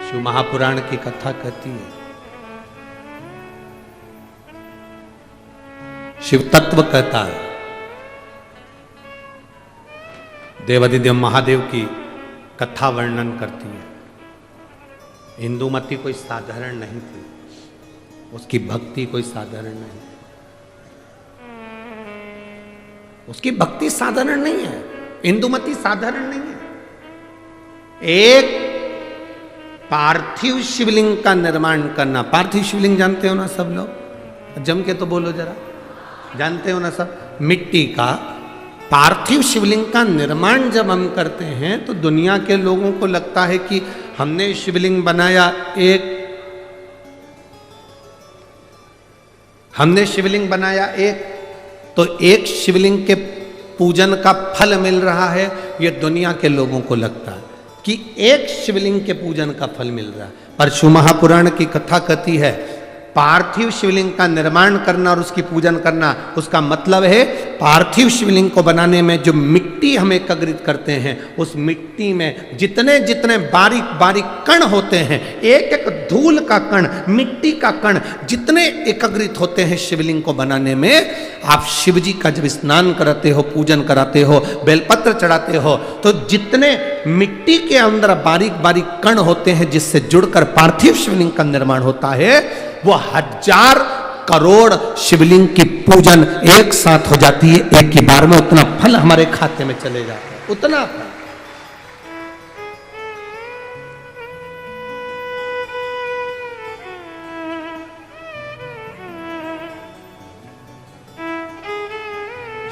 [SPEAKER 1] शिव महापुराण की कथा कहती है, शिव तत्व कहता है, देवादिदेव महादेव की कथा वर्णन करती है। इंदुमती कोई साधारण नहीं थी, उसकी भक्ति कोई साधारण नहीं, उसकी भक्ति साधारण नहीं है। इंदुमती साधारण नहीं है। एक पार्थिव शिवलिंग का निर्माण करना, पार्थिव शिवलिंग जानते हो ना सब लोग? जम के तो बोलो जरा, जानते हो ना सब? मिट्टी का पार्थिव शिवलिंग का निर्माण जब हम करते हैं तो दुनिया के लोगों को लगता है कि हमने शिवलिंग बनाया, हमने शिवलिंग बनाया एक, तो एक शिवलिंग के पूजन का फल मिल रहा है। ये दुनिया के लोगों को लगता है कि एक शिवलिंग के पूजन का फल मिल रहा है, पर शिव महापुराण की कथा कहती है पार्थिव शिवलिंग का निर्माण करना और उसकी पूजन करना, उसका मतलब है पार्थिव शिवलिंग को बनाने में जो मिट्टी हम एकत्रित करते हैं, उस मिट्टी में जितने जितने बारीक बारीक कण होते हैं, एक एक धूल का कण, मिट्टी का कण जितने एकत्रित होते हैं शिवलिंग को बनाने में, आप शिव जी का जब स्नान कराते हो, पूजन कराते हो, बेलपत्र चढ़ाते हो, तो जितने मिट्टी के अंदर बारीक बारीक कण होते हैं जिससे जुड़कर पार्थिव शिवलिंग का निर्माण होता है, वो 1000 करोड़ शिवलिंग की पूजन एक साथ हो जाती है। एक ही बार में उतना फल हमारे खाते में चले जाता है, उतना फल।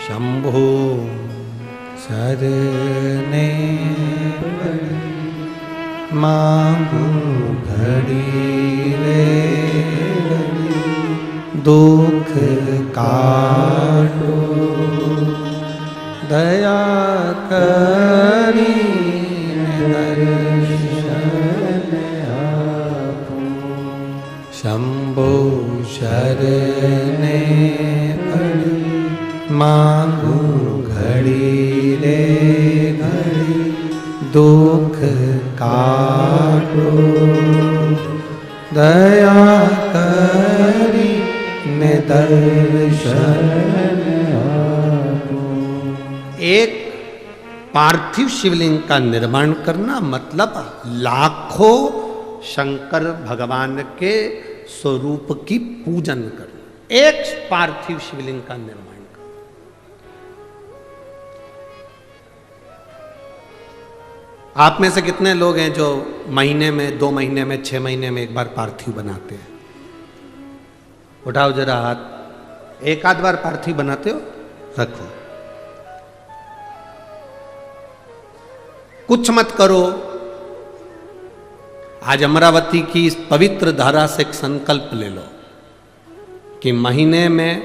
[SPEAKER 1] शंभो शरणे मांगू घड़ी रे, दुख काटो दया करी दर्शन आपो। शंभो शरणे पड़ी मांगू घड़ी रे घड़ी, दुख काटो दया करी दर्शन आपो। एक पार्थिव शिवलिंग का निर्माण करना मतलब लाखों शंकर भगवान के स्वरूप की पूजन करना। एक पार्थिव शिवलिंग का निर्माण करना। आप में से कितने लोग हैं जो महीने में, 2 महीने में, 6 महीने में एक बार पार्थिव बनाते हैं? उठाओ जरा हाथ। एक आध बार पार्थिव बनाते हो? रखो। कुछ मत करो। आज अमरावती की इस पवित्र धारा से एक संकल्प ले लो कि महीने में,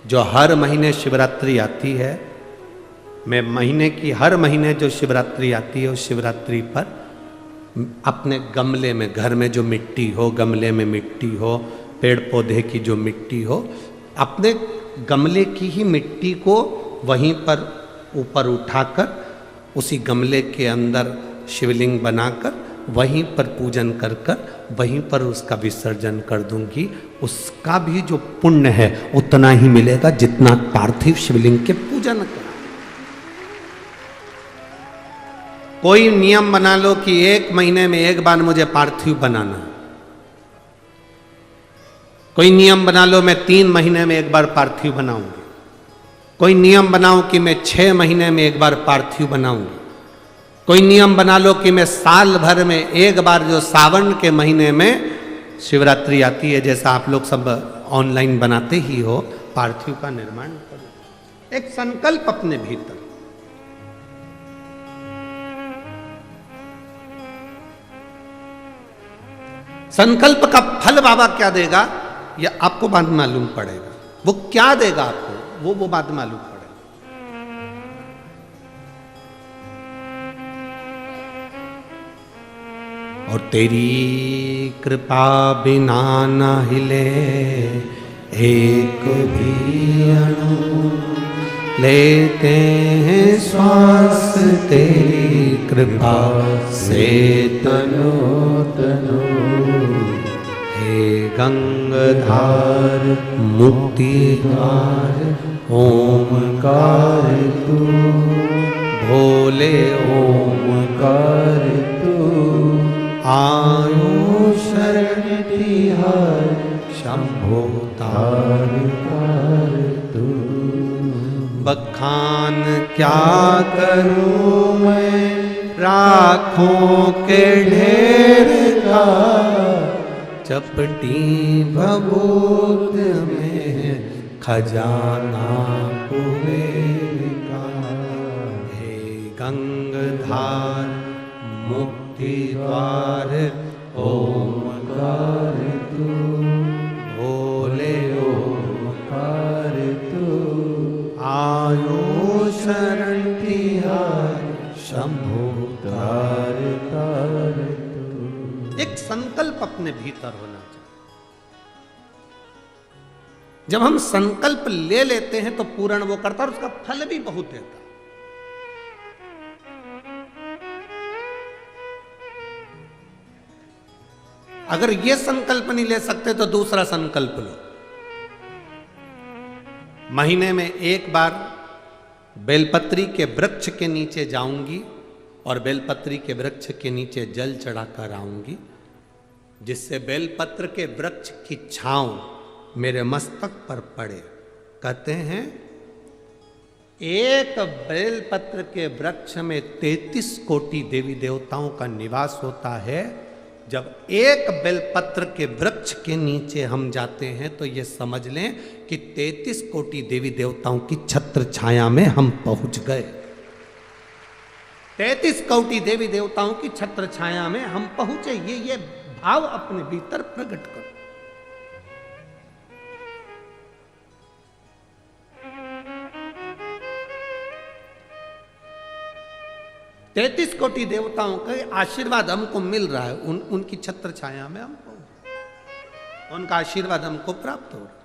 [SPEAKER 1] जो हर महीने शिवरात्रि आती है, मैं महीने की हर महीने जो शिवरात्रि आती है, उस शिवरात्रि पर अपने गमले में, घर में जो मिट्टी हो, गमले में मिट्टी हो, पेड़ पौधे की जो मिट्टी हो, अपने गमले की ही मिट्टी को वहीं पर ऊपर उठाकर उसी गमले के अंदर शिवलिंग बनाकर वहीं पर पूजन कर कर वहीं पर उसका विसर्जन कर दूंगी। उसका भी जो पुण्य है उतना ही मिलेगा जितना पार्थिव शिवलिंग के पूजन का। कोई नियम बना लो कि 1 महीने में एक बार मुझे पार्थिव बनाना। कोई नियम बना लो मैं 3 महीने में एक बार पार्थिव बनाऊंगी। कोई नियम बनाओ कि मैं 6 महीने में एक बार पार्थिव बनाऊंगी। कोई नियम बना लो कि मैं साल भर में एक बार, जो सावन के महीने में शिवरात्रि आती है, जैसा आप लोग सब ऑनलाइन बनाते ही हो, पार्थिव का निर्माण करो। एक संकल्प अपने भीतर। संकल्प का फल बाबा क्या देगा यह आपको बाद में मालूम पड़ेगा। वो क्या देगा आपको वो बाद में मालूम पड़ेगा। और तेरी कृपा बिना न हिले एक भी अणु, लेते हैं श्वास तेरी कृपा से तनो तनो। हे गंगाधार मुक्ति द्वार ओमकार तू, भोले ओमकार तू। आयो शरण तिहार शंभो तार तार तू। बखान क्या करूं मैं राखों के ढेर का, चपटी भभूत में खजाना कुबेर का। हे गंगाधार मुक्ति द्वार ओमकार तू, भोले ओमकार तू। आयो शरण तिहार शंभो तार तार तू। एक संकल्प अपने भीतर होना चाहिए। जब हम संकल्प ले लेते हैं तो पूर्ण वो करता है और उसका फल भी बहुत देता है। अगर ये संकल्प नहीं ले सकते तो दूसरा संकल्प लो। महीने में एक बार बेलपत्री के वृक्ष के नीचे जाऊंगी और बेलपत्री के वृक्ष के नीचे जल चढ़ाकर आऊंगी, जिससे बेलपत्र के वृक्ष की छांव मेरे मस्तक पर पड़े। कहते हैं एक बेलपत्र के वृक्ष में 33 कोटि देवी देवताओं का निवास होता है। जब एक बेलपत्र के वृक्ष के नीचे हम जाते हैं तो ये समझ लें कि 33 कोटि देवी देवताओं की छत्र छाया में हम पहुंच गए। 33 कोटि देवी देवताओं की छत्र छाया में हम पहुंचे। ये भाव अपने भीतर प्रकट करो। तैतीस कोटि देवताओं का आशीर्वाद हमको मिल रहा है, उनकी छत्र छाया में हमको, उनका आशीर्वाद हमको प्राप्त हो रहा है।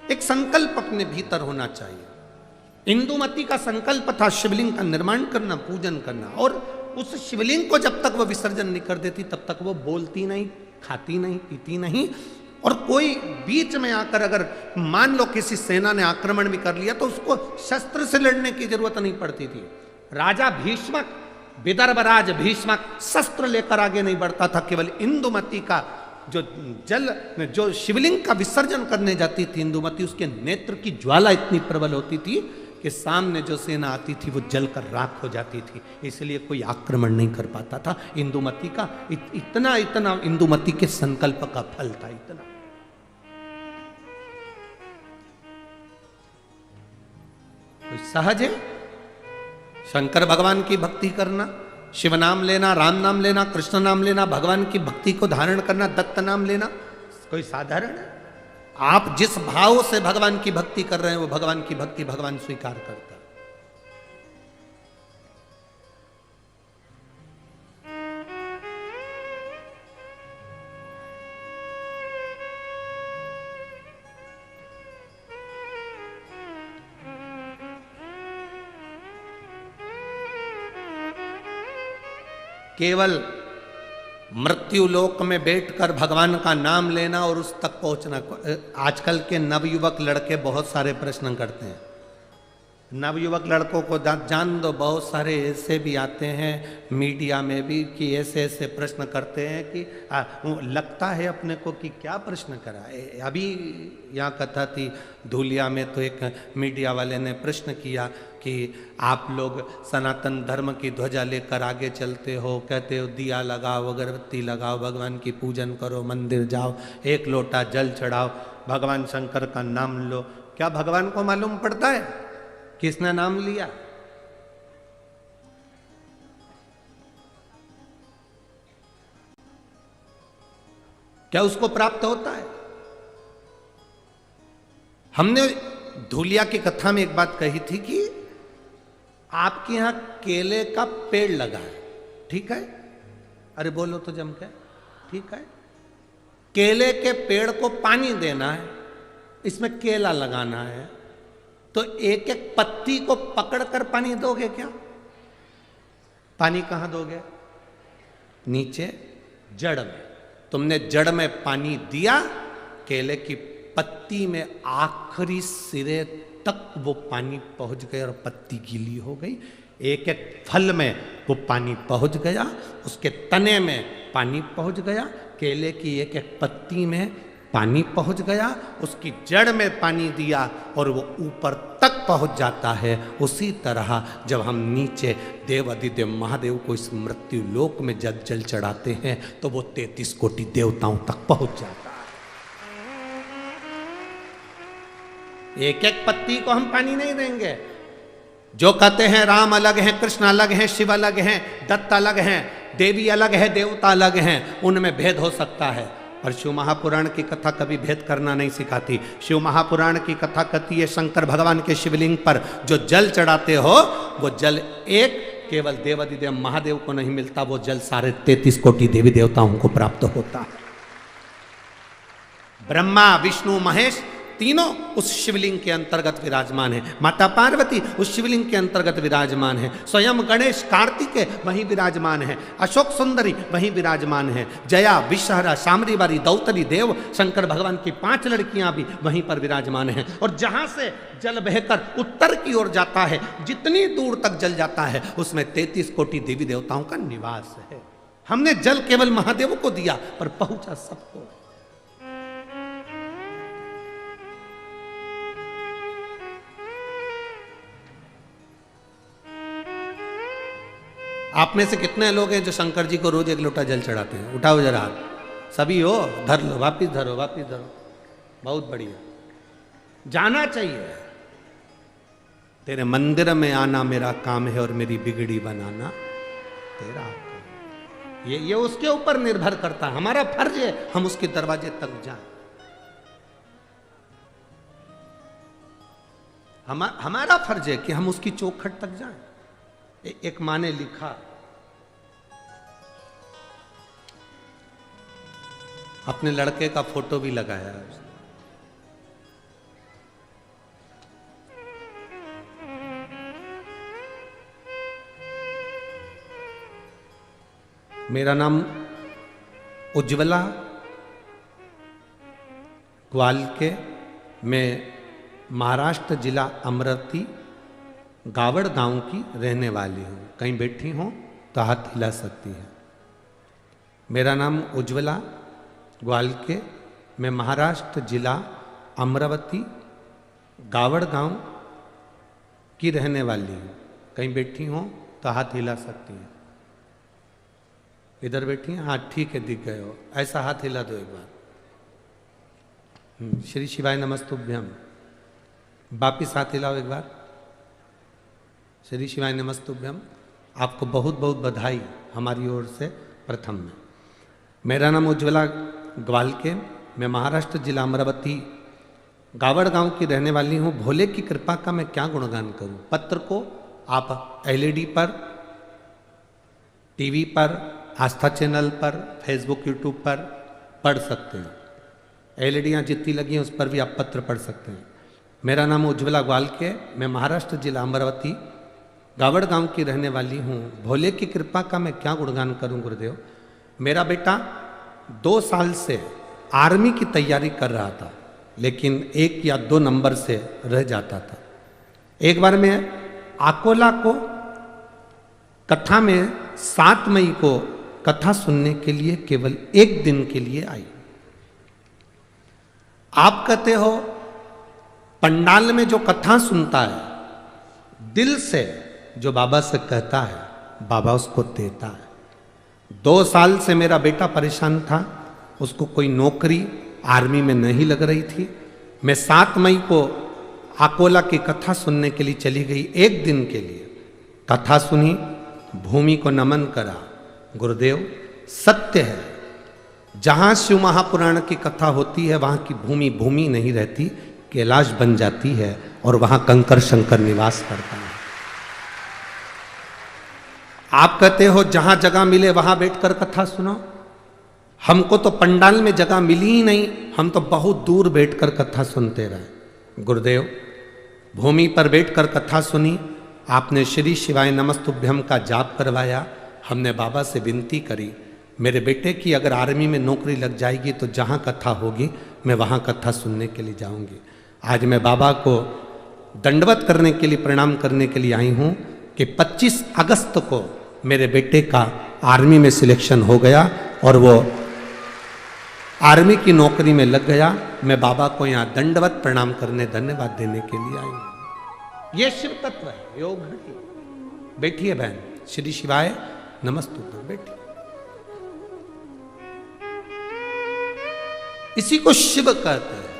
[SPEAKER 1] एक संकल्प अपने भीतर होना चाहिए। इंदुमती का संकल्प था शिवलिंग का निर्माण करना, पूजन करना, और उस शिवलिंग को जब तक वो विसर्जन नहीं कर देती तब तक वो बोलती नहीं, खाती नहीं, पीती नहीं। और कोई बीच में आकर अगर मान लो किसी सेना ने आक्रमण भी कर लिया तो उसको शस्त्र से लड़ने की जरूरत नहीं पड़ती थी। राजा भीष्मक, विदर्भराज भीष्मक शस्त्र लेकर आगे नहीं बढ़ता था। केवल इंदुमती का जो शिवलिंग का विसर्जन करने जाती थी इंदुमती, उसके नेत्र की ज्वाला इतनी प्रबल होती थी कि सामने जो सेना आती थी वो जलकर राख हो जाती थी। इसलिए कोई आक्रमण नहीं कर पाता था। इंदुमती का इतना इंदुमती के संकल्प का फल था। इतना कोई सहज है शंकर भगवान की भक्ति करना, शिव नाम लेना, राम नाम लेना, कृष्ण नाम लेना, भगवान की भक्ति को धारण करना, दत्त नाम लेना, कोई साधारण है? आप जिस भाव से भगवान की भक्ति कर रहे हैं वो भगवान की भक्ति भगवान स्वीकार करता है। केवल मृत्यु लोक में बैठकर भगवान का नाम लेना और उस तक पहुंचना। आजकल के नवयुवक लड़के बहुत सारे प्रश्न करते हैं। नवयुवक लड़कों को जान दो, बहुत सारे ऐसे भी आते हैं मीडिया में भी कि ऐसे ऐसे प्रश्न करते हैं कि लगता है अपने को कि क्या प्रश्न करा। अभी यहाँ कथा थी धूलिया में, तो एक मीडिया वाले ने प्रश्न किया कि आप लोग सनातन धर्म की ध्वजा लेकर आगे चलते हो, कहते हो दिया लगाओ, अगरबत्ती लगाओ, भगवान की पूजन करो, मंदिर जाओ, एक लोटा जल चढ़ाओ, भगवान शंकर का नाम लो। क्या भगवान को मालूम पड़ता है किसने नाम लिया? क्या उसको प्राप्त होता है? हमने धूलिया की कथा में एक बात कही थी कि आपके यहां केले का पेड़ लगा है, ठीक है? अरे बोलो तो जम के, ठीक है? केले के पेड़ को पानी देना है, इसमें केला लगाना है, तो एक एक पत्ती को पकड़कर पानी दोगे क्या? पानी कहां दोगे? नीचे जड़ में। तुमने जड़ में पानी दिया, केले की पत्ती में आखिरी सिरे तक वो पानी पहुंच गया और पत्ती गीली हो गई। एक एक फल में वो पानी पहुंच गया, उसके तने में पानी पहुंच गया, केले की एक एक पत्ती में पानी पहुंच गया, उसकी जड़ में पानी दिया और वो ऊपर तक पहुंच जाता है। उसी तरह जब हम नीचे देव अधिदेव महादेव को इस मृत्यु लोक में जब जल चढ़ाते हैं तो वो 33 कोटि देवताओं तक पहुंच जाता है। एक एक पत्ती को हम पानी नहीं देंगे। जो कहते हैं राम अलग हैं, कृष्ण अलग हैं, शिव अलग हैं, दत्त अलग हैं, देवी अलग है, देवता अलग हैं, उनमें भेद हो सकता है, पर शिव महापुराण की कथा कभी भेद करना नहीं सिखाती। शिव महापुराण की कथा कहती है शंकर भगवान के शिवलिंग पर जो जल चढ़ाते हो वो जल एक केवल देवादिदेव महादेव को नहीं मिलता, वो जल सारे 33 कोटि देवी देवताओं को प्राप्त होता है। ब्रह्मा विष्णु महेश तीनों उस शिवलिंग के अंतर्गत विराजमान है। माता पार्वती उस शिवलिंग के अंतर्गत विराजमान है। स्वयं गणेश कार्तिकेय वहीं विराजमान है। अशोक सुंदरी वहीं विराजमान है। जया विषहरा शामरीवारी दौतरी देव शंकर भगवान की 5 लड़कियां भी वहीं पर विराजमान हैं। और जहां से जल बहकर उत्तर की ओर जाता है, जितनी दूर तक जल जाता है उसमें 33 कोटि देवी देवताओं का निवास है। हमने जल केवल महादेव को दिया पर पहुंचा सबको। आप में से कितने लोग हैं जो शंकर जी को रोज 1 लोटा जल चढ़ाते हैं? उठाओ जरा हाथ। सभी हो? धर लो, वापिस धरो, वापिस धरो। बहुत बढ़िया, जाना चाहिए। तेरे मंदिर में आना मेरा काम है और मेरी बिगड़ी बनाना तेरा काम। ये उसके ऊपर निर्भर करता है। हमारा फर्ज है हम उसके दरवाजे तक जाएं। हमारा फर्ज है कि हम उसकी चौखट तक जाएं। एक माँ ने लिखा, अपने लड़के का फोटो भी लगाया है उसने। मेरा नाम उज्ज्वला ग्वालके, मैं महाराष्ट्र जिला अमरावती गावड़ गांव की रहने वाली हूँ। कहीं बैठी हो तो हाथ हिला सकती है। मेरा नाम उज्ज्वला ग्वालके, मैं महाराष्ट्र जिला अमरावती गावड़ गांव की रहने वाली हूँ। कहीं बैठी हो तो हाथ हिला सकती हैं। इधर बैठी हैं? हाँ ठीक है, दिख गए हो। ऐसा हाथ हिला दो एक बार। श्री शिवाय नमस्तुभ्यम। वापिस हाथ हिलाओ एक बार। श्री शिवाय नमस्तुभ्यम। आपको बहुत बहुत बधाई हमारी ओर से। प्रथम में मेरा नाम उज्ज्वला ग्वालके, मैं महाराष्ट्र जिला अमरावती गावड़ गांव की रहने वाली हूँ। भोले की कृपा का मैं क्या गुणगान करूँ। पत्र को आप एलईडी पर, टीवी पर, आस्था चैनल पर, फेसबुक यूट्यूब पर पढ़ सकते हैं। एलईडियाँ जितनी लगी हैं उस पर भी आप पत्र पढ़ सकते हैं। मेरा नाम उज्ज्वला ग्वालके, मैं महाराष्ट्र जिला अमरावती गावड़ गांव की रहने वाली हूँ। भोले की कृपा का मैं क्या गुणगान करूँ गुरुदेव। मेरा बेटा 2 साल से आर्मी की तैयारी कर रहा था, लेकिन 1 या 2 नंबर से रह जाता था। एक बार मैं अकोला को कथा में 7 मई को कथा सुनने के लिए केवल 1 दिन के लिए आई। आप कहते हो पंडाल में जो कथा सुनता है, दिल से जो बाबा से कहता है बाबा उसको देता है। 2 साल से मेरा बेटा परेशान था, उसको कोई नौकरी आर्मी में नहीं लग रही थी। मैं 7 मई को अकोला की कथा सुनने के लिए चली गई। 1 दिन के लिए कथा सुनी, भूमि को नमन करा। गुरुदेव सत्य है, जहां शिव महापुराण की कथा होती है वहां की भूमि भूमि नहीं रहती, कैलाश बन जाती है और वहां कंकर शंकर निवास करता है। आप कहते हो जहां जगह मिले वहां बैठकर कथा सुनो। हमको तो पंडाल में जगह मिली ही नहीं, हम तो बहुत दूर बैठकर कथा सुनते रहे। गुरुदेव भूमि पर बैठकर कथा सुनी, आपने श्री शिवाय नमस्तुभ्यम का जाप करवाया। हमने बाबा से विनती करी, मेरे बेटे की अगर आर्मी में नौकरी लग जाएगी तो जहाँ कथा होगी मैं वहाँ कथा सुनने के लिए जाऊँगी। आज मैं बाबा को दंडवत करने के लिए, प्रणाम करने के लिए आई हूँ कि 25 अगस्त को मेरे बेटे का आर्मी में सिलेक्शन हो गया और वो आर्मी की नौकरी में लग गया। मैं बाबा को यहाँ दंडवत प्रणाम करने, धन्यवाद देने के लिए आई हूँ। ये शिव तत्व है, योग घड़ी। बैठिए बहन, श्री शिवाय नमस्तुभ्यम, बैठिए। इसी को शिव कहते हैं।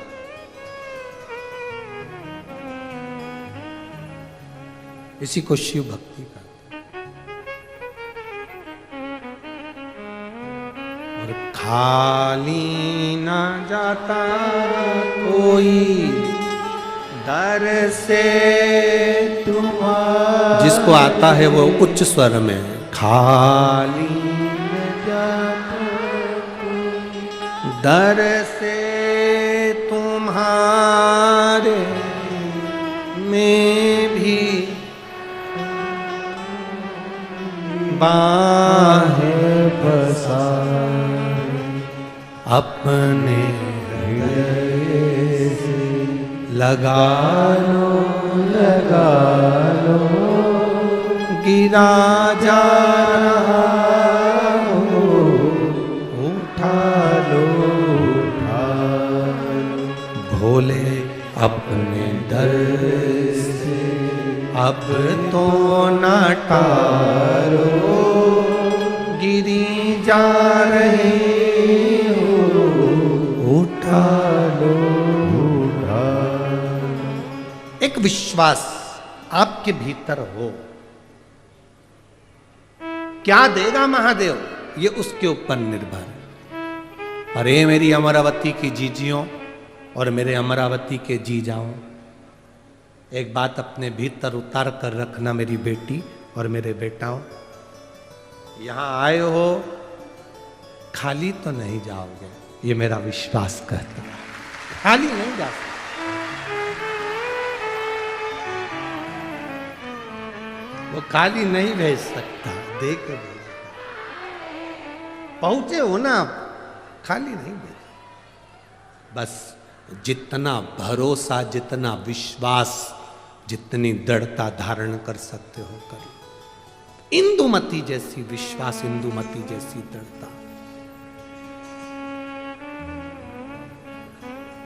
[SPEAKER 1] इसी को शिव भक्ति कहते हैं। और खाली ना जाता कोई दर से तुम्हारे, जिसको आता है वो उच्च स्वर में, खाली दर से तुम्हारे में भी बाहें पसारे, अपने हृदय से लगा लो गिरा जा रहा हो, उठा लो भोले अपने दर से अब तो न टारो, गिरी जा रही हो, उठा लो। एक विश्वास आपके भीतर हो, क्या देगा महादेव ये उसके ऊपर निर्भर है। अरे मेरी अमरावती की जीजियों और मेरे अमरावती के जी जाओ, एक बात अपने भीतर उतार कर रखना मेरी बेटी और मेरे बेटाओं, यहां आए हो खाली तो नहीं जाओगे, ये मेरा विश्वास कहता है, खाली नहीं जा सकते। वो खाली नहीं भेज सकता, दे के भेज, पहुंचे हो ना आप, खाली नहीं भेज। बस जितना भरोसा, जितना विश्वास, जितनी दृढ़ता धारण कर सकते हो कर। इंदुमती जैसी विश्वास, इंदुमती जैसी दृढ़ता,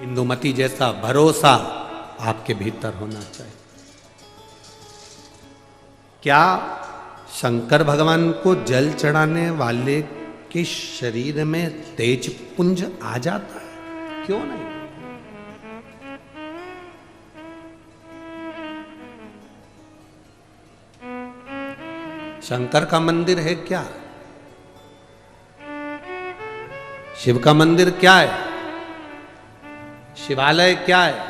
[SPEAKER 1] इंदुमती जैसा भरोसा आपके भीतर होना चाहिए। क्या शंकर भगवान को जल चढ़ाने वाले के शरीर में तेज पुंज आ जाता है? क्यों नहीं? शंकर का मंदिर है क्या? शिव का मंदिर क्या है? शिवालय क्या है?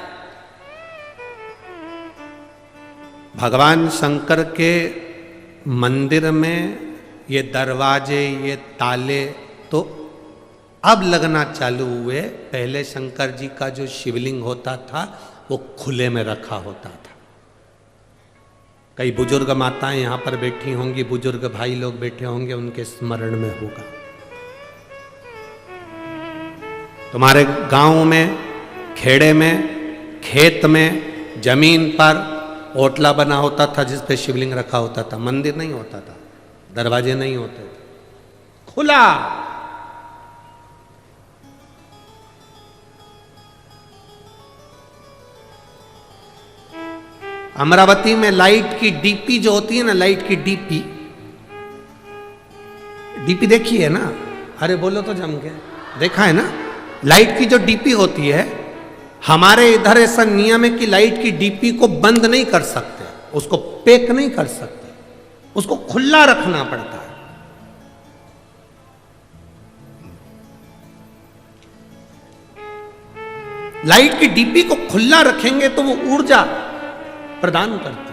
[SPEAKER 1] भगवान शंकर के मंदिर में ये दरवाजे, ये ताले तो अब लगना चालू हुए। पहले शंकर जी का जो शिवलिंग होता था वो खुले में रखा होता था। कई बुजुर्ग माताएं यहां पर बैठी होंगी, बुजुर्ग भाई लोग बैठे होंगे, उनके स्मरण में होगा। तुम्हारे गांव में, खेड़े में, खेत में, जमीन पर ओटला बना होता था जिस पे शिवलिंग रखा होता था। मंदिर नहीं होता था, दरवाजे नहीं होते थे, खुला। अमरावती में लाइट की डीपी जो होती है ना, लाइट की डीपी, डीपी देखी है ना? अरे बोलो तो जम के, देखा है ना? लाइट की जो डीपी होती है, हमारे इधर ऐसा नियम है कि लाइट की डीपी को बंद नहीं कर सकते, उसको पैक नहीं कर सकते, उसको खुला रखना पड़ता है। लाइट की डीपी को खुला रखेंगे तो वो ऊर्जा प्रदान करती।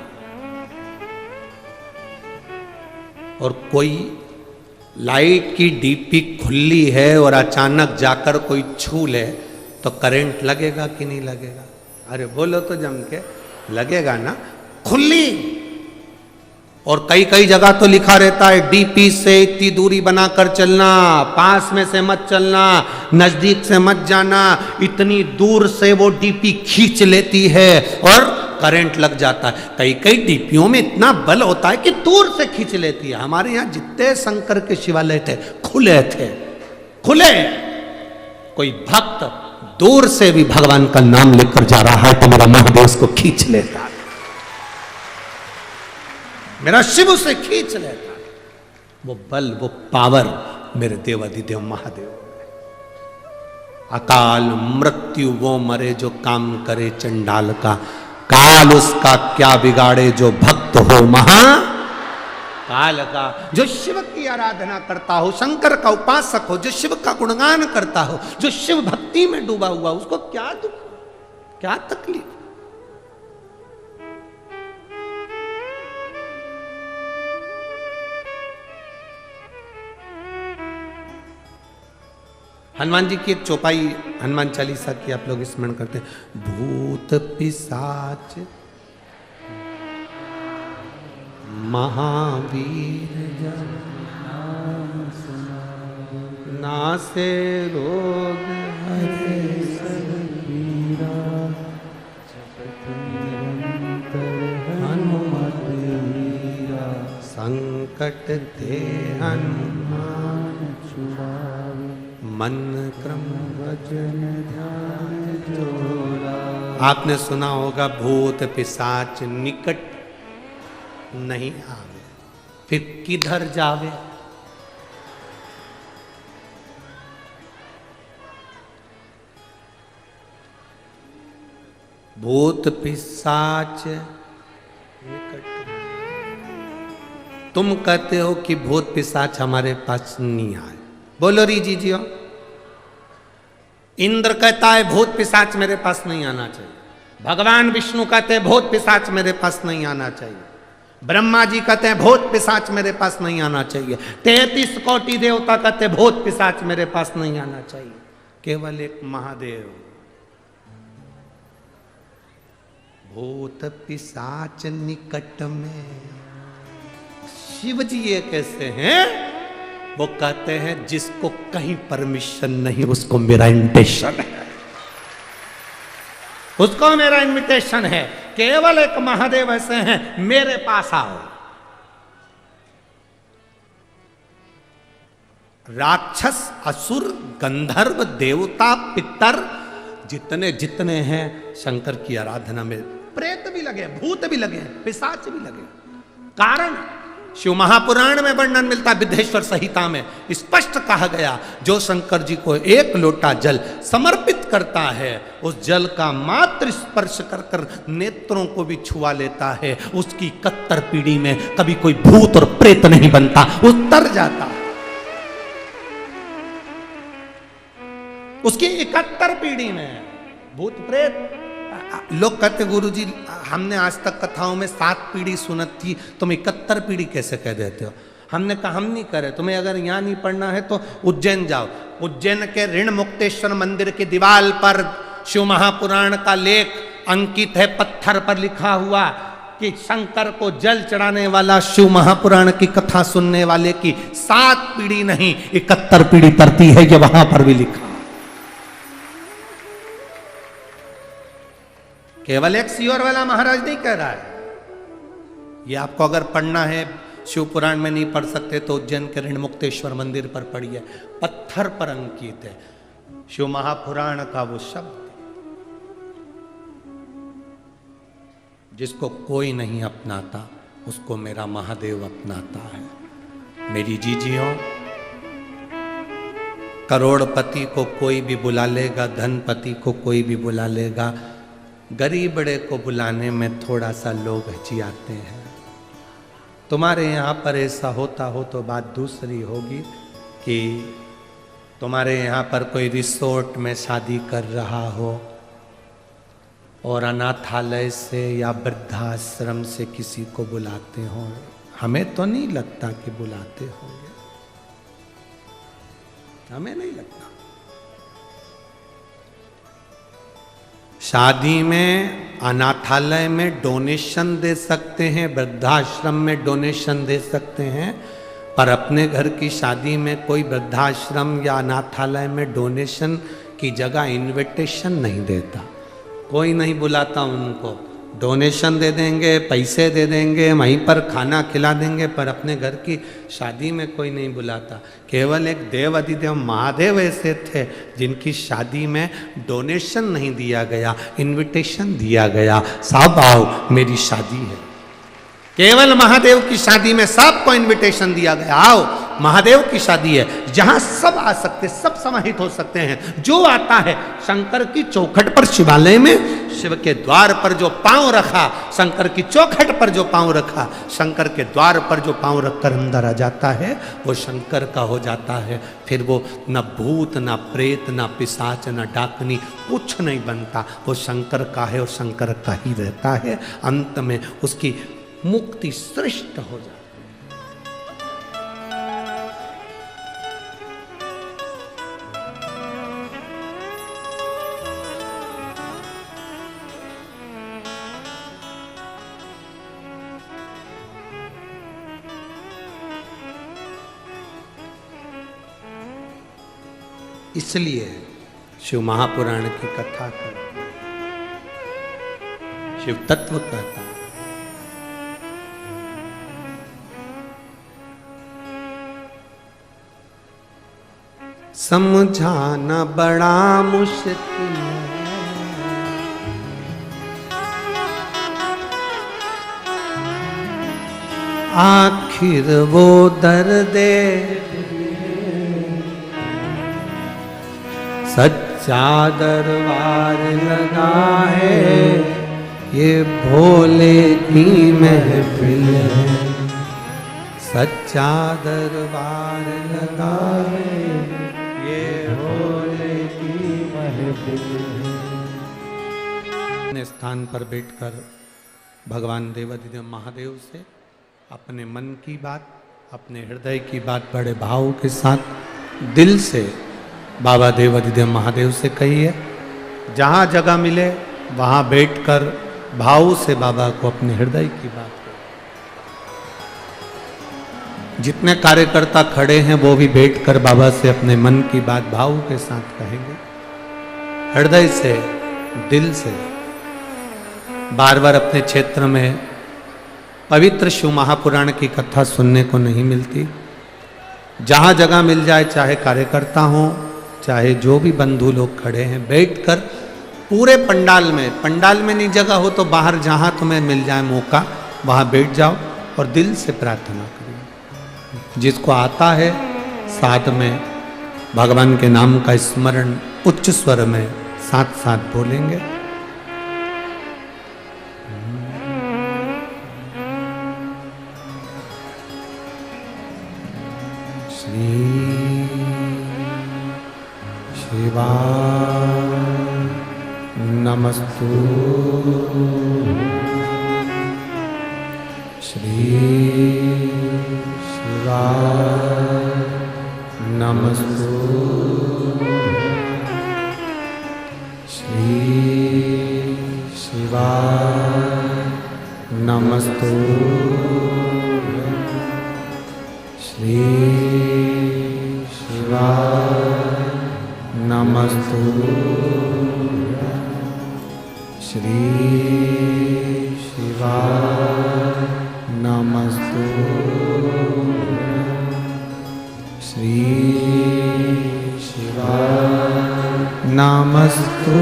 [SPEAKER 1] और कोई लाइट की डीपी खुली है और अचानक जाकर कोई छू ले तो करंट लगेगा कि नहीं लगेगा? अरे बोलो तो जम के, लगेगा ना, खुली। और कई कई जगह तो लिखा रहता है डीपी से इतनी दूरी बनाकर चलना, पास में से मत चलना, नजदीक से मत जाना, इतनी दूर से वो डीपी खींच लेती है और करंट लग जाता है। कई कई डीपियों में इतना बल होता है कि दूर से खींच लेती है। हमारे यहां जितने शंकर के शिवालय थे खुले थे, खुले। कोई भक्त दूर से भी भगवान का नाम लेकर जा रहा है तो मेरा महादेव उसको खींच लेता है, मेरा शिव उसे खींच लेता है। वो बल, वो पावर मेरे देवाधिदेव महादेव। अकाल मृत्यु वो मरे जो काम करे चंडाल का, काल उसका क्या बिगाड़े जो भक्त हो महा काल का। जो शिव की आराधना करता हो, शंकर का उपासक हो, जो शिव का गुणगान करता हो, जो शिव भक्ति में डूबा हुआ, उसको क्या दुख, क्या तकलीफ? हनुमान जी की एक चौपाई हनुमान चालीसा की आप लोग स्मरण करते हैं, भूत पिशाच महावीर जन नासे रोग हरे सब पीरा, हनुमत वीरा संकट ते हनुमान छुड़ावे, मन क्रम भजन ध्यान जोरा। आपने सुना होगा भूत पिशाच निकट नहीं आवे, फिर किधर जावे। भूत पिशाच निकट। तुम कहते हो कि भूत पिशाच हमारे पास नहीं आए, बोलो री जीजियो। इंद्र कहता है भूत पिशाच मेरे पास नहीं आना चाहिए, भगवान विष्णु कहते हैं भूत पिशाच मेरे पास नहीं आना चाहिए, ब्रह्मा जी कहते हैं भूत पिशाच मेरे पास नहीं आना चाहिए, 33 कोटि देवता कहते हैं भूत पिशाच मेरे पास नहीं आना चाहिए। केवल एक महादेव भूत पिशाच निकट में। शिव जी ये कैसे हैं? वो कहते हैं जिसको कहीं परमिशन नहीं उसको मेरा इन्विटेशन है, उसको मेरा इन्विटेशन है। केवल एक महादेव ऐसे हैं, मेरे पास आओ। राक्षस असुर गंधर्व देवता पितर जितने जितने हैं शंकर की आराधना में, प्रेत भी लगे, भूत भी लगे, पिशाच भी लगे। कारण शिव महापुराण में वर्णन मिलता है, विद्धेश्वर संहिता में स्पष्ट कहा गया, जो शंकर जी को एक लोटा जल समर्पित करता है, उस जल का मात्र स्पर्श कर कर नेत्रों को भी छुआ लेता है, उसकी 71 पीढ़ी में कभी कोई भूत और प्रेत नहीं बनता, उतर जाता। उसकी 71 पीढ़ी में भूत प्रेत। लोग कहते गुरुजी हमने आज तक कथाओं में 7 पीढ़ी सुनत थी, तुम 71 पीढ़ी कैसे कह देते हो? हमने कहा हम नहीं करे, तुम्हें अगर यहाँ नहीं पढ़ना है तो उज्जैन जाओ। उज्जैन के ऋण मुक्तेश्वर मंदिर की दीवार पर शिव महापुराण का लेख अंकित है, पत्थर पर लिखा हुआ कि शंकर को जल चढ़ाने वाला शिव महापुराण की कथा सुनने वाले की 7 पीढ़ी नहीं 71 पीढ़ी तरती है, ये वहां पर भी लिखा। केवल एक सियोर वाला महाराज नहीं कह रहा है। ये आपको अगर पढ़ना है, शिव पुराण में नहीं पढ़ सकते तो उज्जैन के ऋण मुक्तेश्वर मंदिर पर पढ़िए, पत्थर पर अंकित है शिव महापुराण का वो शब्द। जिसको कोई नहीं अपनाता उसको मेरा महादेव अपनाता है। मेरी जीजियों, करोड़पति को कोई भी बुला लेगा, धनपति को कोई भी बुला लेगा, गरीब बड़े को बुलाने में थोड़ा सा लोग हिचकिचाते हैं। तुम्हारे यहाँ पर ऐसा होता हो तो बात दूसरी होगी कि तुम्हारे यहाँ पर कोई रिसोर्ट में शादी कर रहा हो और अनाथालय से या वृद्धाश्रम से किसी को बुलाते हो। हमें तो नहीं लगता कि बुलाते होंगे, हमें नहीं लगता। शादी में, अनाथालय में डोनेशन दे सकते हैं, वृद्धाश्रम में डोनेशन दे सकते हैं, पर अपने घर की शादी में कोई वृद्धाश्रम या अनाथालय में डोनेशन की जगह इनविटेशन नहीं देता। कोई नहीं बुलाता उनको, डोनेशन दे देंगे, पैसे दे देंगे, वहीं पर खाना खिला देंगे, पर अपने घर की शादी में कोई नहीं बुलाता। केवल एक देव अधिदेव महादेव ऐसे थे जिनकी शादी में डोनेशन नहीं दिया गया, इनविटेशन दिया गया। सब आओ मेरी शादी है। केवल महादेव की शादी में सबको इनविटेशन दिया गया, आओ महादेव की शादी है, जहां सब आ सकते, सब समाहित हो सकते हैं। जो आता है शंकर की चौखट पर, शिवालय में शिव के द्वार पर जो पांव रखा, शंकर की चौखट पर जो पांव रखा, शंकर के द्वार पर जो पांव रखकर अंदर आ जाता है वो शंकर का हो जाता है। फिर वो न भूत, न प्रेत, न पिशाच, न डाकनी, कुछ नहीं बनता। वो शंकर का है और शंकर का ही रहता है। अंत में उसकी मुक्ति श्रेष्ठ हो जाती है। इसलिए शिव महापुराण की कथा करते, शिव तत्व कहता है। समझाना बड़ा मुश्किल है, आखिर वो दर्दे सच्चा दरबार लगा है, ये भोले की महफिल है, सच्चा दरबार लगा है, ये भोले की महफिल है। अपने स्थान पर बैठकर भगवान देवाधिदेव महादेव से अपने मन की बात, अपने हृदय की बात बड़े भाव के साथ दिल से बाबा देवाधिदेव महादेव से कहिए। जहाँ जगह मिले वहाँ बैठकर भाव से बाबा को अपने हृदय की बात करें। जितने कार्यकर्ता खड़े हैं वो भी बैठकर बाबा से अपने मन की बात भाव के साथ कहेंगे, हृदय से, दिल से। बार बार अपने क्षेत्र में पवित्र शिव महापुराण की कथा सुनने को नहीं मिलती। जहाँ जगह मिल जाए, चाहे कार्यकर्ता हो, चाहे जो भी बंधु लोग खड़े हैं, बैठकर पूरे पंडाल में नहीं जगह हो तो बाहर जहाँ तुम्हें मिल जाए मौका वहाँ बैठ जाओ और दिल से प्रार्थना करो। जिसको आता है साथ में भगवान के नाम का स्मरण उच्च स्वर में साथ साथ बोलेंगे। शिवाय नमस्तु, श्री शिवाय नमस्तु, श्री शिवाय नमस्तु, श्री शिवाय नमस्तु, श्री शिवाय नमस्तु, श्री शिवाय नमस्तु।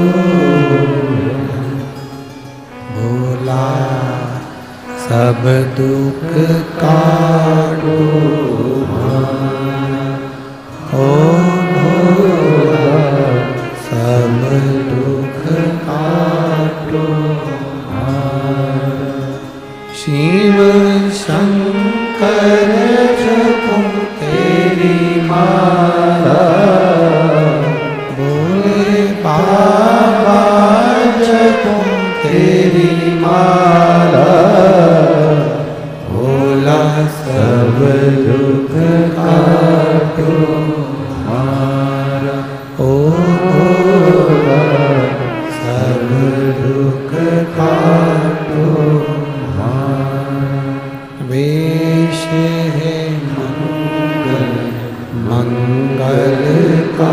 [SPEAKER 1] भोला सब दुख काटो, ओ भोला सब दुख काटो, शिव शंकर जपो तेरी माला, भोले बाबा जपो तेरी माला, भोला सब दुख काटो हमारा, ओ भोला सब दुख काटो हमारा। वेश है मंगलकारी,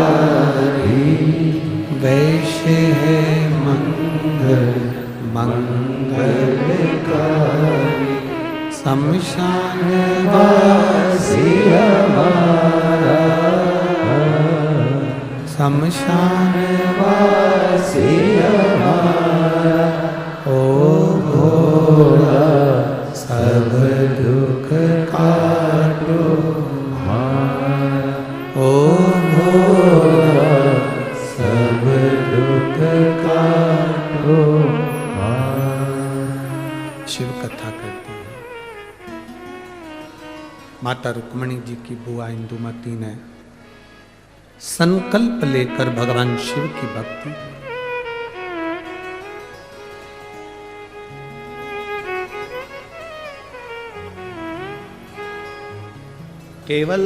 [SPEAKER 1] वेश है मंगलकारी, शमशान वासी हमारा, शमशान वासी हमारा, ओ भोला सब दुख काटो हमारा, ओ भोला सब दुख काटो हमारा। शिव कथा करती है। माता रुक्मणी जी की बुआ इंदुमती ने संकल्प लेकर भगवान शिव की भक्ति की। केवल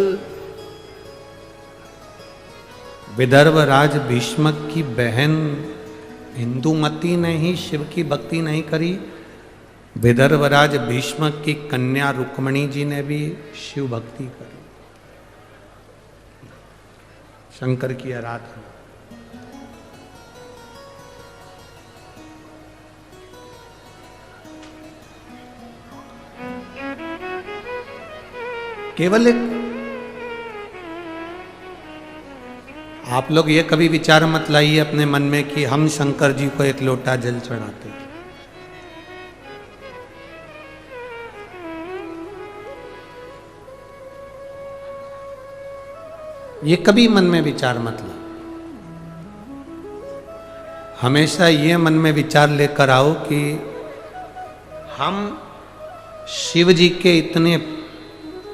[SPEAKER 1] विदर्भ राज भीष्मक की बहन इंदुमती ने ही शिव की भक्ति नहीं करी, विदर्भराज भीष्मक की कन्या रुक्मणी जी ने भी शिव भक्ति करी। शंकर की आराधना। केवल एक आप लोग ये कभी विचार मत लाइए अपने मन में कि हम शंकर जी को एक लोटा जल चढ़ाते हैं। ये कभी मन में विचार मत ला। हमेशा ये मन में विचार लेकर आओ कि हम शिव जी के इतने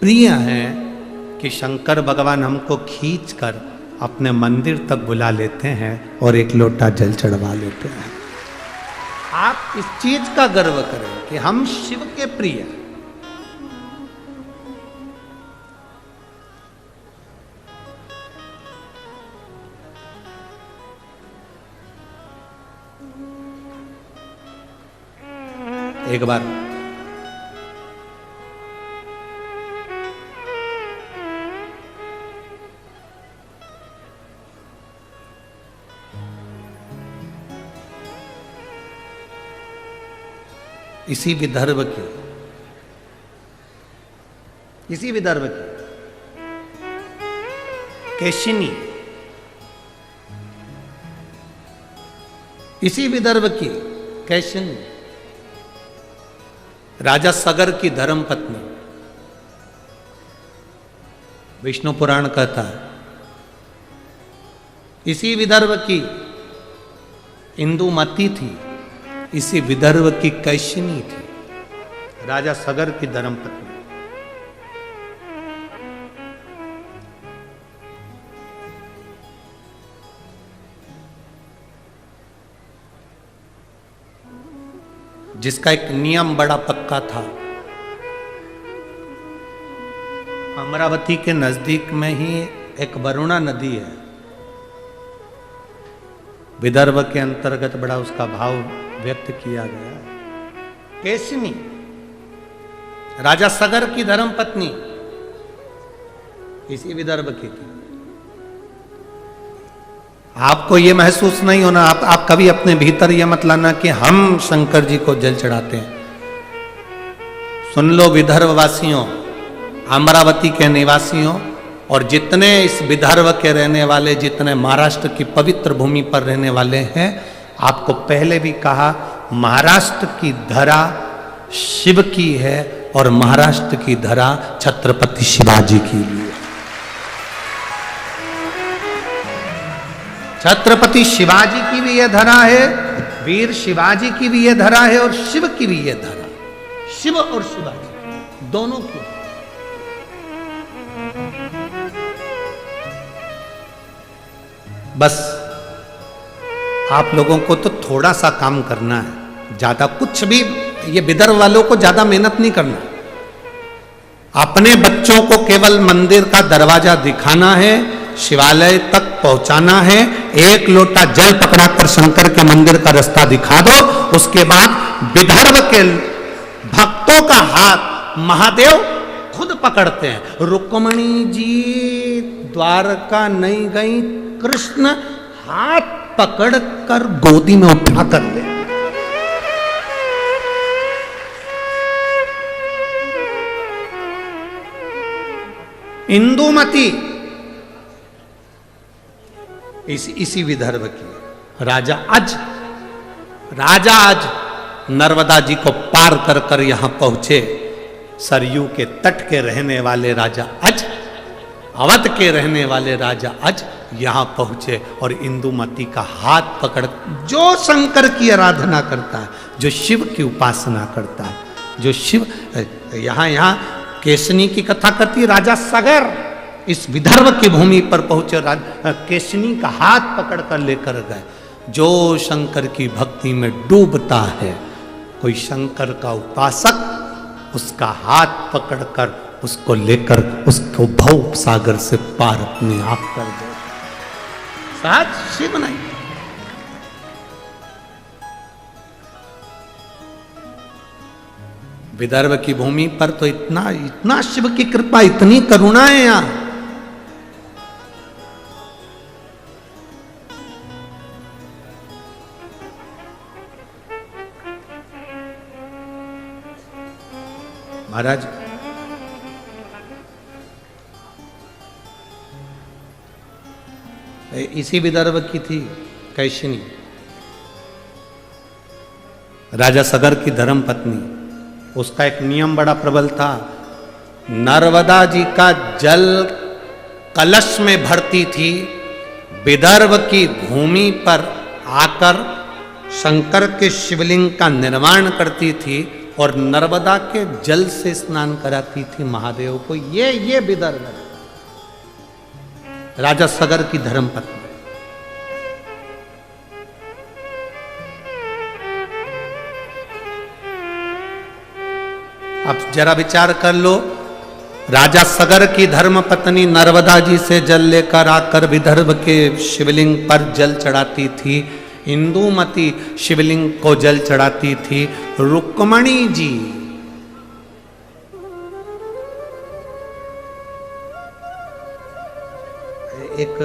[SPEAKER 1] प्रिय हैं कि शंकर भगवान हमको खींचकर अपने मंदिर तक बुला लेते हैं और एक लोटा जल चढ़वा लेते हैं। आप इस चीज का गर्व करें कि हम शिव के प्रिय हैं। एक बार इसी विदर्भ की केशिनी, इसी विदर्भ की केशिनी राजा सगर की धर्म पत्नी, विष्णु पुराण कहता है, इसी विदर्भ की इंदुमती थी, इसी विदर्भ की कैशिनी थी, राजा सगर की धर्म पत्नी। जिसका एक नियम बड़ा पक्का था। अमरावती के नजदीक में ही एक वरुणा नदी है, विदर्भ के अंतर्गत बड़ा उसका भाव व्यक्त किया गया। केशिनी राजा सगर की धर्म पत्नी इसी विदर्भ की थी। आपको यह महसूस नहीं होना, आप कभी अपने भीतर यह मत लाना कि हम शंकर जी को जल चढ़ाते हैं। सुन लो विदर्भ वासियों, अमरावती के निवासियों और जितने इस विदर्भ के रहने वाले, जितने महाराष्ट्र की पवित्र भूमि पर रहने वाले हैं, आपको पहले भी कहा, महाराष्ट्र की धरा शिव की है और महाराष्ट्र की धरा छत्रपति शिवाजी की भी है। छत्रपति शिवाजी की भी यह धरा है, वीर शिवाजी की भी यह धरा है और शिव की भी यह धरा, शिव और शिवाजी दोनों की। बस आप लोगों को तो थोड़ा सा काम करना है, ज्यादा कुछ भी, ये विदर्भ वालों को ज्यादा मेहनत नहीं करना। अपने बच्चों को केवल मंदिर का दरवाजा दिखाना है, शिवालय तक पहुंचाना है, एक लोटा जल पकड़ाकर शंकर के मंदिर का रास्ता दिखा दो। उसके बाद विदर्भ के भक्तों का हाथ महादेव खुद पकड़ते हैं। रुक्मणी जी द्वारका नहीं गई, कृष्ण हाथ पकड़कर गोदी में उठा कर ले। इंदुमती इसी विदर्भ की राजा आज नर्मदा जी को पार कर कर यहां पहुंचे। सरयू के तट के रहने वाले राजा आज, अवध के रहने वाले राजा आज यहां पहुंचे और इंदुमती का हाथ पकड़, जो शंकर की आराधना करता है, जो शिव की उपासना करता है, जो शिव यहां केशनी की कथा करती, राजा सगर इस विदर्भ की भूमि पर पहुंचे, केशनी का हाथ पकड़कर लेकर गए। जो शंकर की भक्ति में डूबता है, कोई शंकर का उपासक उसका हाथ पकड़कर उसको लेकर उसको भव सागर से पार अपने आप कर दे। साथ शिव नहीं, विदर्भ की भूमि पर तो इतना शिव की कृपा, इतनी करुणा है यहां। महाराज इसी विदर्भ की थी कैशिनी, राजा सगर की धर्म पत्नी। उसका एक नियम बड़ा प्रबल था, नर्मदा जी का जल कलश में भरती थी, विदर्भ की भूमि पर आकर शंकर के शिवलिंग का निर्माण करती थी और नर्मदा के जल से स्नान कराती थी महादेव को। ये विदर्भ है, राजा सगर की धर्मपत्नी। अब जरा विचार कर लो, राजा सगर की धर्मपत्नी नर्मदा जी से जल लेकर आकर विदर्भ के शिवलिंग पर जल चढ़ाती थी, इंदुमती शिवलिंग को जल चढ़ाती थी। रुक्मणी जी एक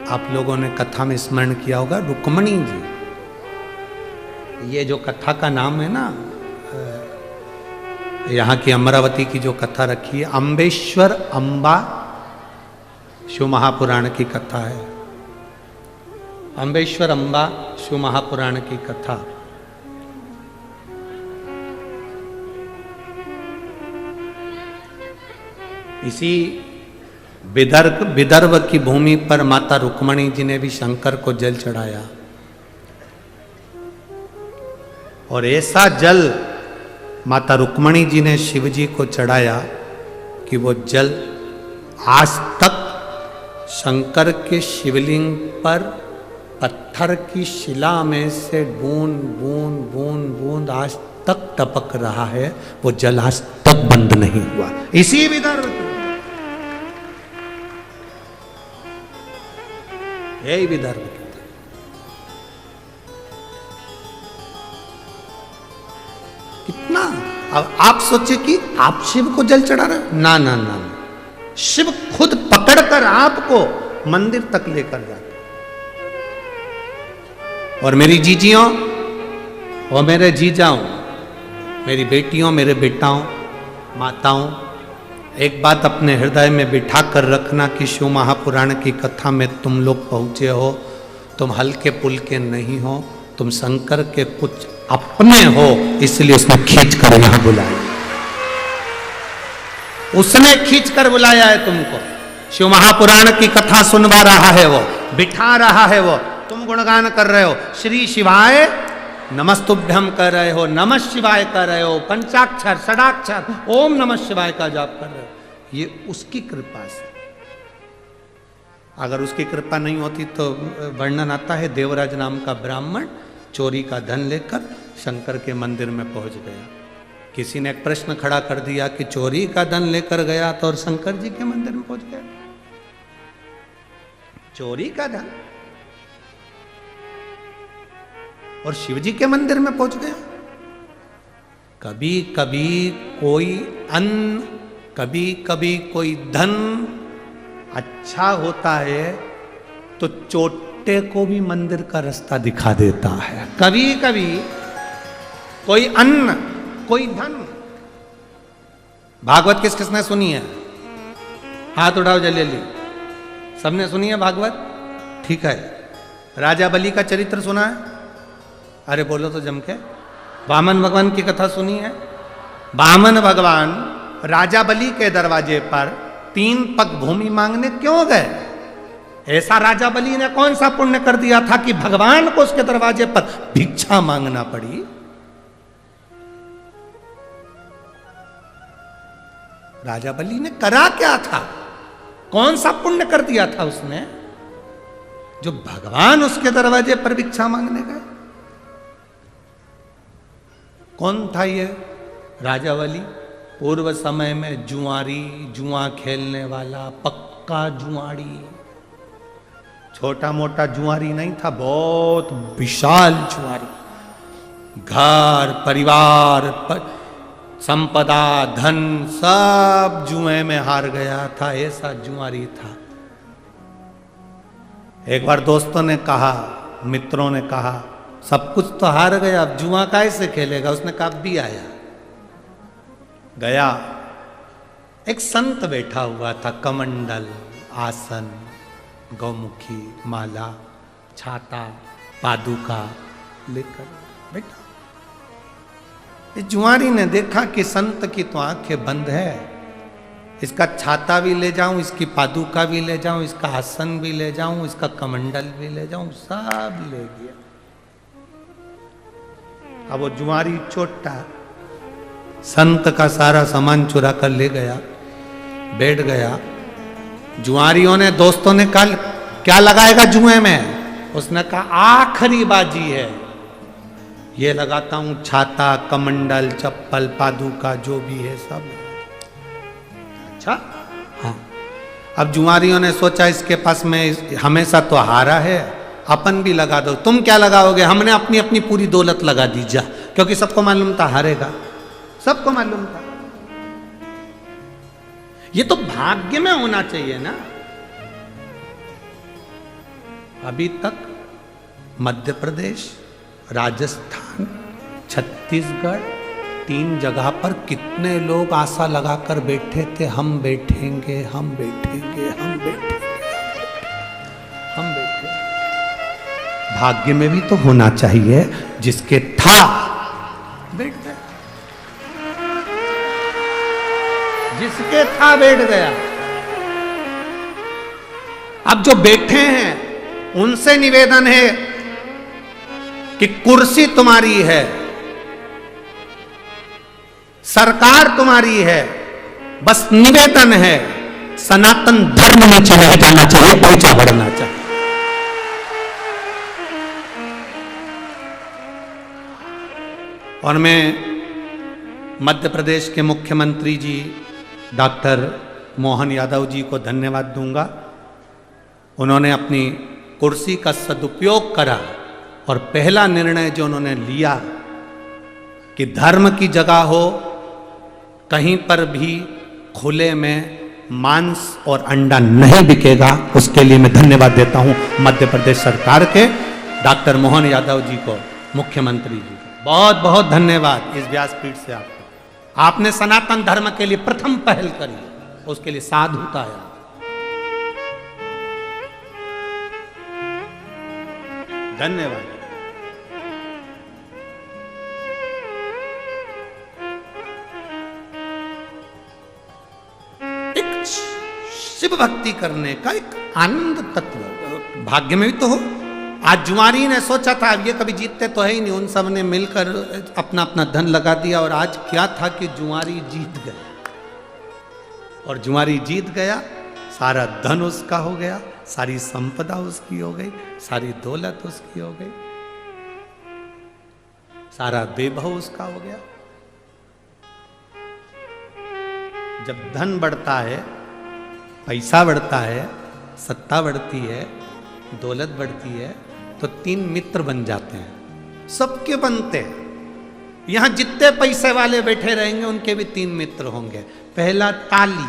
[SPEAKER 1] आप लोगों ने कथा में स्मरण किया होगा, रुक्मणी जी, ये जो कथा का नाम है ना, यहाँ की अमरावती की जो कथा रखी है, अम्बेश्वर अम्बा शिव महापुराण की कथा है। अम्बेश्वर अम्बा शिव महापुराण की कथा। इसी विदर्भ की भूमि पर माता रुक्मणी जी ने भी शंकर को जल चढ़ाया और ऐसा जल माता रुक्मणी जी ने शिव जी को चढ़ाया कि वो जल आज तक शंकर के शिवलिंग पर पत्थर की शिला में से बूंद बूंद बूंद बूंद आज तक टपक रहा है, वो जल आज तक बंद नहीं हुआ। इसी विदर्भ यही विदर्भ कितना। अब आप सोचिए कि आप शिव को जल चढ़ा रहे, ना ना ना, शिव खुद पकड़कर आपको मंदिर तक लेकर जाते। और मेरी जीजियों और मेरे जीजाओं, मेरी बेटियों, मेरे बेटाओं, माताओं, एक बात अपने हृदय में बिठा कर रखना कि शिव महापुराण की कथा में तुम लोग पहुंचे हो, तुम हल्के पुल्के नहीं हो, तुम शंकर के कुछ अपने हो, इसलिए उसने खींच कर यहां बुलाया। उसने खींच कर बुलाया है तुमको। शिव महापुराण की कथा सुनवा रहा है वो, बिठा रहा है वो, तुम गुणगान कर रहे हो, श्री शिवाय नमस्तुभ्यम कर रहे हो, नमः शिवाय कर रहे हो, पंचाक्षर षडाक्षर ओम नमः शिवाय का जाप कर रहे हो। ये उसकी कृपा से। अगर उसकी कृपा नहीं होती तो वर्णन आता है, देवराज नाम का ब्राह्मण चोरी का धन लेकर शंकर के मंदिर में पहुंच गया। किसी ने एक प्रश्न खड़ा कर दिया कि चोरी का धन लेकर गया तो और शंकर जी के मंदिर में पहुंच गया। चोरी का धन और शिव जी के मंदिर में पहुंच गया। कभी कभी कोई अन्न, कभी कभी कोई धन अच्छा होता है तो चोटे को भी मंदिर का रास्ता दिखा देता है। कभी कभी कोई अन्न, कोई धन। भागवत किस किसने सुनी है? हाथ उठाओ जल्दी। सबने सुनी है भागवत? ठीक है। राजा बलि का चरित्र सुना है? अरे बोलो तो जम के। वामन भगवान की कथा सुनी है? वामन भगवान राजा बलि के दरवाजे पर 3 पग भूमि मांगने क्यों गए? ऐसा राजा बलि ने कौन सा पुण्य कर दिया था कि भगवान को उसके दरवाजे पर भिक्षा मांगना पड़ी? राजा बलि ने करा क्या था? कौन सा पुण्य कर दिया था उसने जो भगवान उसके दरवाजे पर भिक्षा मांगने गए? कौन था ये राजा बलि? पूर्व समय में जुआरी, जुआ खेलने वाला पक्का जुआरी। छोटा मोटा जुआरी नहीं था, बहुत विशाल जुआरी। घर परिवार संपदा धन सब जुए में हार गया था, ऐसा जुआरी था। एक बार दोस्तों ने कहा, मित्रों ने कहा सब कुछ तो हार गया, अब जुआ कैसे खेलेगा। उसने कहा भी आया। गया, एक संत बैठा हुआ था, कमंडल, आसन, गौमुखी, माला, छाता, पादुका लेकर बैठा। इस जुआरी ने देखा कि संत की तो आंखें बंद है, इसका छाता भी ले जाऊं, इसकी पादुका भी ले जाऊं, इसका आसन भी ले जाऊं, इसका कमंडल भी ले जाऊं, सब ले गया। अब वो जुआरी छोटा संत का सारा सामान चुरा कर ले गया, बैठ गया। जुआरियों ने, दोस्तों ने कहा क्या लगाएगा जुए में? उसने कहा आखिरी बाजी है, ये लगाता हूं, छाता, कमंडल, चप्पल, पादुका जो भी है सब। अच्छा, हाँ। अब जुआरियों ने सोचा इसके पास में हमेशा तो हारा है, अपन भी लगा दो। तुम क्या लगाओगे? हमने अपनी अपनी पूरी दौलत लगा दी जा, क्योंकि सबको मालूम था हारेगा, सबको मालूम था। ये तो भाग्य में होना चाहिए ना। अभी तक मध्य प्रदेश, राजस्थान, छत्तीसगढ़, 3 जगह पर कितने लोग आशा लगाकर बैठे थे, हम बैठेंगे, हम बैठेंगे, हम बैठेंगे, हम बैठेंगे। भाग्य में भी तो होना चाहिए, जिसके था बैठ गया, जिसके था बैठ गया। अब जो बैठे हैं उनसे निवेदन है कि कुर्सी तुम्हारी है, सरकार तुम्हारी है, बस निवेदन है सनातन धर्म में चले जाना चाहिए, पहुंचा बढ़ना चाहिए। और मैं मध्य प्रदेश के मुख्यमंत्री जी डॉक्टर मोहन यादव जी को धन्यवाद दूंगा। उन्होंने अपनी कुर्सी का सदुपयोग करा और पहला निर्णय जो उन्होंने लिया कि धर्म की जगह हो, कहीं पर भी खुले में मांस और अंडा नहीं बिकेगा। उसके लिए मैं धन्यवाद देता हूं मध्य प्रदेश सरकार के डॉक्टर मोहन यादव जी को, मुख्यमंत्री जी को बहुत बहुत धन्यवाद इस व्यासपीठ से आपको। आपने सनातन धर्म के लिए प्रथम पहल करी, उसके लिए साधुता है। धन्यवाद। एक शिव भक्ति करने का एक आनंद तत्व भाग्य में भी तो हो। आज जुआरी ने सोचा था अब ये कभी जीतते तो है ही नहीं, उन सब ने मिलकर अपना अपना धन लगा दिया। और आज क्या था कि जुआरी जीत गया, और जुआरी जीत गया, सारा धन उसका हो गया, सारी संपदा उसकी हो गई, सारी दौलत उसकी हो गई, सारा वैभव उसका हो गया। जब धन बढ़ता है, पैसा बढ़ता है, सत्ता बढ़ती है, दौलत बढ़ती है, तो 3 मित्र बन जाते हैं, सबके बनते हैं। यहां जितने पैसे वाले बैठे रहेंगे उनके भी 3 मित्र होंगे। पहला ताली,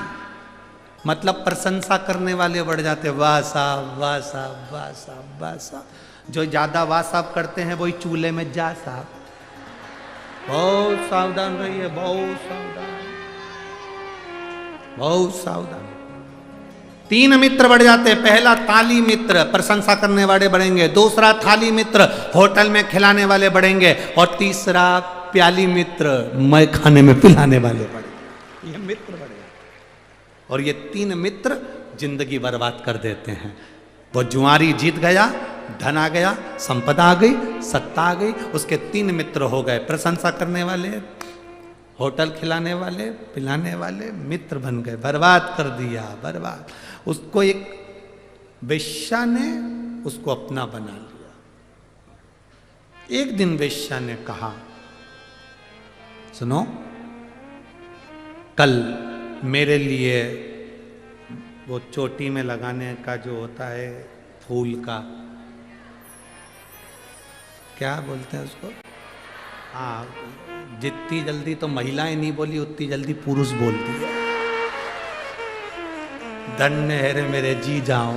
[SPEAKER 1] मतलब प्रशंसा करने वाले बढ़ जाते, वाह साहब, वाह साहब, वाह साहब, वाह साहब। जो ज्यादा वाह साहब करते हैं वही चूल्हे में जा साहब। बहुत सावधान रहिए, बहुत सावधान, बहुत सावधान। 3 मित्र बढ़ जाते। पहला ताली मित्र, प्रशंसा करने वाले बढ़ेंगे। दूसरा थाली मित्र, होटल में खिलाने वाले बढ़ेंगे। और तीसरा प्याली मित्र, मैं खाने में पिलाने वाले बढ़ेंगे। ये मित्र बढ़ेंगे। और ये 3 मित्र जिंदगी बर्बाद कर देते हैं। वो जुआरी जीत गया, धन आ गया, संपदा आ गई, सत्ता आ गई, उसके 3 मित्र हो गए। प्रशंसा करने वाले, होटल खिलाने वाले, पिलाने वाले मित्र बन गए, बर्बाद कर दिया, बर्बाद। उसको एक वेश्या ने उसको अपना बना लिया। एक दिन वेश्या ने कहा, सुनो, कल मेरे लिए वो चोटी में लगाने का जो होता है फूल का, क्या बोलते हैं उसको, हाँ, जितनी जल्दी तो महिलाएं नहीं बोली उतनी जल्दी पुरुष बोल दिया। धन्य है रे मेरे जी जाओ।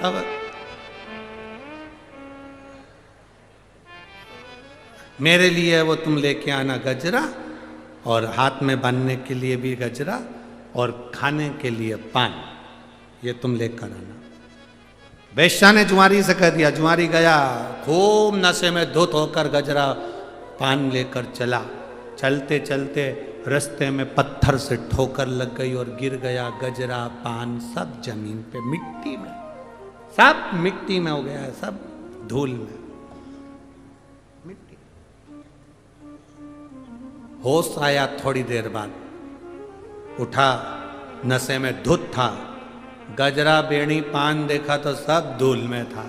[SPEAKER 1] अब मेरे लिए वो तुम लेके आना गजरा, और हाथ में बांधने के लिए भी गजरा, और खाने के लिए पान, ये तुम लेकर आना। वेश्या ने जुआरी से कह दिया। जुआरी गया, खूब नशे में धुत होकर गजरा पान लेकर चला। चलते चलते रास्ते में पत्थर से ठोकर लग गई और गिर गया। गजरा पान सब जमीन पे, मिट्टी में, सब मिट्टी में हो गया है, सब धूल में, मिट्टी। होश आया थोड़ी देर बाद, उठा, नशे में धुत था, गजरा बेणी पान देखा तो सब धूल में था।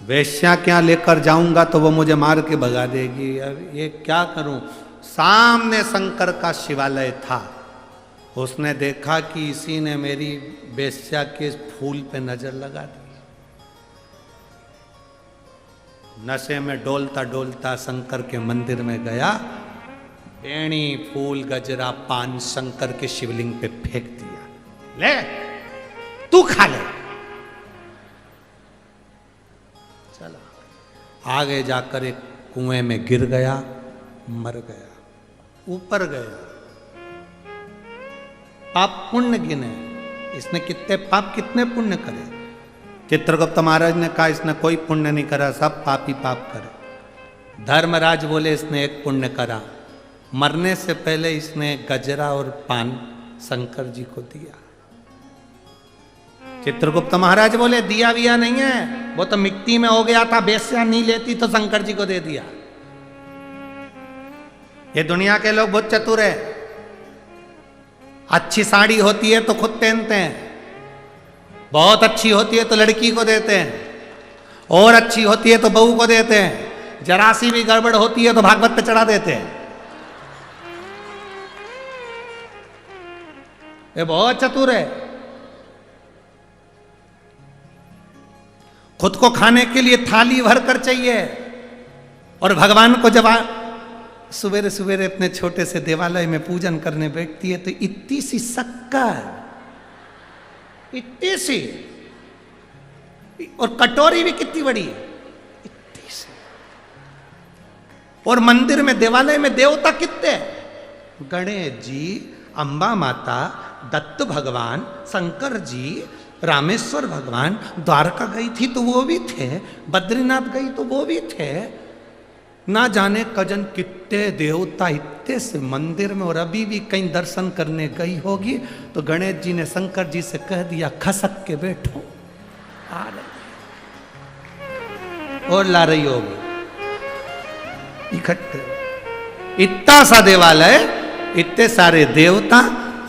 [SPEAKER 1] वेश्या क्या लेकर जाऊंगा तो वो मुझे मार के भगा देगी, अब ये क्या करूं। सामने शंकर का शिवालय था। उसने देखा कि इसी ने मेरी वेश्या के फूल पे नजर लगा दी। नशे में डोलता डोलता शंकर के मंदिर में गया, बेणी फूल गजरा पान शंकर के शिवलिंग पे फेंक दिया। ले तू खा ले। चला आगे जाकर एक कुएं में गिर गया, मर गया। ऊपर गया, पाप पुण्य गिने, इसने कितने पाप कितने पुण्य करे। चित्रगुप्त महाराज ने कहा इसने कोई पुण्य नहीं करा, सब पाप ही पाप करे। धर्मराज बोले इसने एक पुण्य करा, मरने से पहले इसने गजरा और पान शंकर जी को दिया। चित्रगुप्त महाराज बोले दिया विया नहीं है, वो तो मिट्टी में हो गया था, वेश्या नहीं लेती तो शंकर जी को दे दिया। ये दुनिया के लोग बहुत चतुर है। अच्छी साड़ी होती है तो खुद पहनते हैं, बहुत अच्छी होती है तो लड़की को देते हैं, और अच्छी होती है तो बहू को देते हैं, जरा सी भी गड़बड़ होती है तो भागवत पे चढ़ा देते हैं। ये बहुत चतुर है। खुद को खाने के लिए थाली भर कर चाहिए, और भगवान को जब सवेरे सवेरे अपने छोटे से देवालय में पूजन करने बैठती है तो इतनी सी शक्कर, इतनी सी, और कटोरी भी कितनी बड़ी है, इतनी सी। और मंदिर में देवालय में देवता कितने, गणेश जी, अंबा माता, दत्त भगवान, शंकर जी, रामेश्वर भगवान। द्वारका गई थी तो वो भी थे, बद्रीनाथ गई तो वो भी थे। ना जाने कजन कितने देवता इतने से मंदिर में, और अभी भी कहीं दर्शन करने गई होगी तो गणेश जी ने शंकर जी से कह दिया खसक के बैठो, आ रही और ला रही होगी इकट्ठे। इतना सा देवालय, इतने सारे देवता,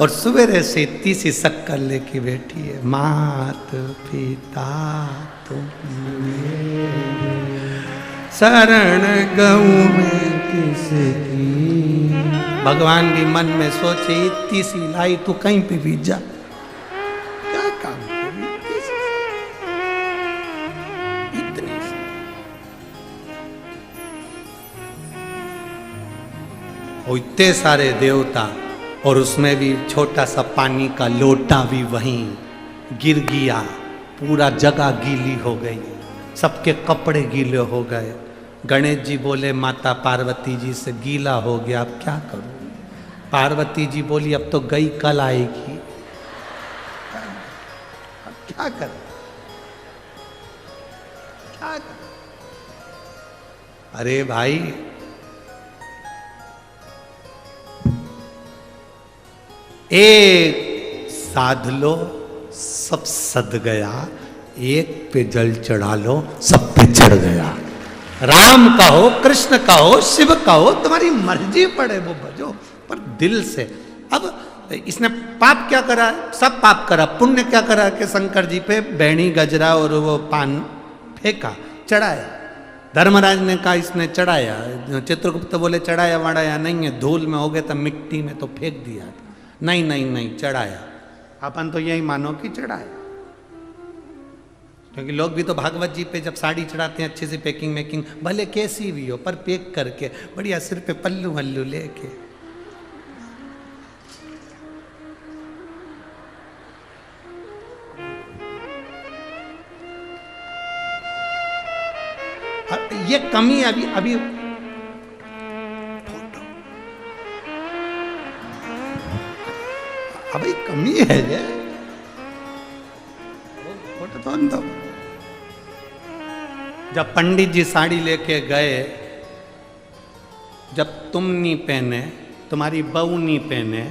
[SPEAKER 1] और सवेरे से इतनी सी शक्कर लेके बैठी है। मात पिता तुम शरण गऊ में किसकी। भगवान भी मन में सोचे इतनी सी लाई तू कहीं पे भी जा, क्या काम करी इतनी सी। और इतने सारे देवता, और उसमें भी छोटा सा पानी का लोटा भी वहीं गिर गया, पूरा जगह गीली हो गई, सबके कपड़े गीले हो गए। गणेश जी बोले माता पार्वती जी से गीला हो गया, अब क्या करूं। पार्वती जी बोली अब तो गई कल आएगी, अब क्या करें, क्या करें। अरे भाई एक साध लो सब सद गया, एक पे जल चढ़ा लो सब पे चढ़ गया। राम कहो, कृष्ण कहो, शिव कहो, तुम्हारी मर्जी पड़े वो भजो, पर दिल से। अब इसने पाप क्या करा, सब पाप करा। पुण्य क्या करा कि शंकर जी पे बैणी गजरा और वो पान फेंका, चढ़ाया। धर्मराज ने कहा इसने चढ़ाया, चित्रगुप्त बोले चढ़ाया वढ़ाया नहीं है, धूल में हो गए तो मिट्टी में तो फेंक दिया। नहीं नहीं नहीं, चढ़ाया। अपन तो यही मानो कि चढ़ाया, क्योंकि लोग भी तो भागवत जी पे जब साड़ी चढ़ाते हैं अच्छे से पैकिंग मेकिंग, भले कैसी भी हो पर पैक करके बढ़िया सिर पे पल्लू वल्लू लेके। ये कमी अभी अभी फोटो अभी कमी है ये फोटो तो अंदर। जब पंडित जी साड़ी लेके गए, जब तुम नहीं पहने, तुम्हारी बहू नहीं पहने,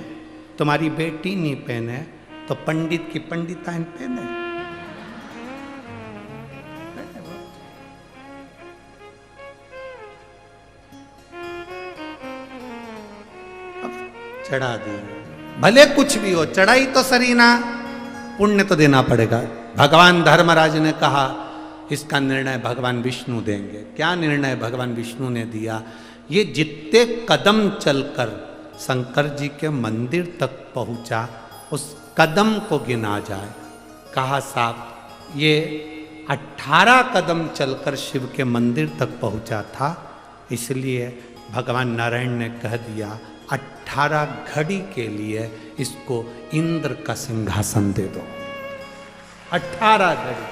[SPEAKER 1] तुम्हारी बेटी नहीं पहने, तो पंडित की पंडिताइन पहने। चढ़ा दी, भले कुछ भी हो, चढ़ाई तो सरीना, पुण्य तो देना पड़ेगा। भगवान धर्मराज ने कहा इसका निर्णय भगवान विष्णु देंगे। क्या निर्णय भगवान विष्णु ने दिया? ये जितने कदम चलकर शंकर जी के मंदिर तक पहुंचा, उस कदम को गिना जाए। कहा साहब ये 18 कदम चलकर शिव के मंदिर तक पहुंचा था, इसलिए भगवान नारायण ने कह दिया 18 घड़ी के लिए इसको इंद्र का सिंहासन दे दो। 18 घड़ी,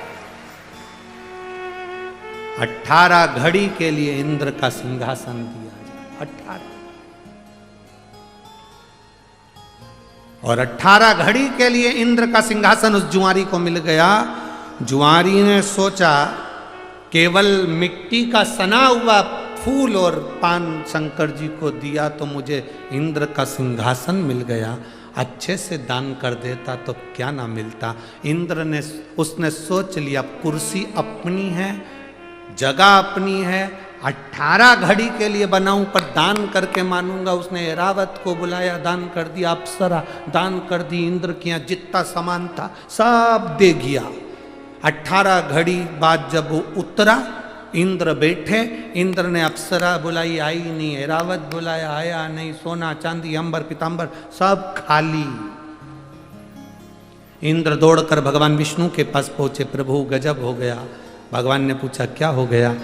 [SPEAKER 1] 18 घड़ी के लिए इंद्र का सिंहासन दिया जाए। 18 और 18 घड़ी के लिए इंद्र का सिंहासन उस जुआरी को मिल गया। जुआरी ने सोचा केवल मिट्टी का सना हुआ फूल और पान शंकर जी को दिया तो मुझे इंद्र का सिंहासन मिल गया, अच्छे से दान कर देता तो क्या ना मिलता। इंद्र ने उसने सोच लिया कुर्सी अपनी है, जगह अपनी है, 18 घड़ी के लिए बनाऊं पर दान करके मानूंगा। उसने ऐरावत को बुलाया, दान कर दिया, अप्सरा दान कर दी, इंद्र के यहाँ जितना सामान था सब दे गया। 18 घड़ी बाद जब वो उतरा, इंद्र बैठे, इंद्र ने अप्सरा बुलाई, आई नहीं, ऐरावत बुलाया, आया नहीं, सोना चांदी अंबर पीतांबर सब खाली। इंद्र दौड़कर भगवान विष्णु के पास पहुंचे, प्रभु गजब हो गया। भगवान ने पूछा क्या हो गया?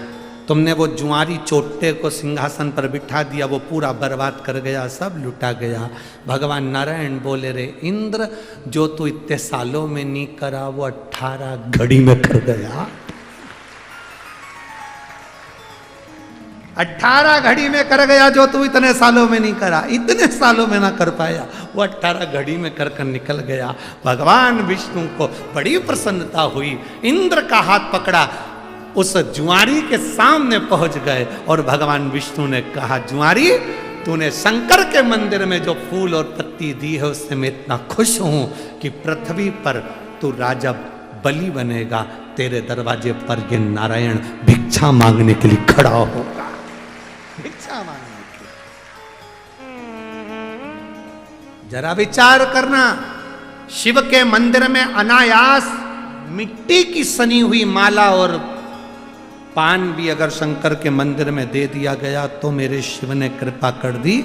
[SPEAKER 1] तुमने वो जुआरी चोटे को सिंहासन पर बिठा दिया, वो पूरा बर्बाद कर गया, सब लुटा गया। भगवान नारायण बोले रे इंद्र, जो तू इतने सालों में नहीं करा वो 18 घड़ी में कर गया। 18 घड़ी में कर गया जो तू इतने सालों में नहीं करा, इतने सालों में ना कर पाया, वो 18 घड़ी में कर कर निकल गया। भगवान विष्णु को बड़ी प्रसन्नता हुई, इंद्र का हाथ पकड़ा, उस जुआरी के सामने पहुंच गए और भगवान विष्णु ने कहा जुआरी, तूने शंकर के मंदिर में जो फूल और पत्ती दी है उससे मैं इतना खुश हूं कि पृथ्वी पर तू राजा बलि बनेगा, तेरे दरवाजे पर ये नारायण भिक्षा मांगने के लिए खड़ा होगा। भिक्षा मांगने के लिए जरा विचार करना, शिव के मंदिर में अनायास मिट्टी की सनी हुई माला और पान भी अगर शंकर के मंदिर में दे दिया गया तो मेरे शिव ने कृपा कर दी,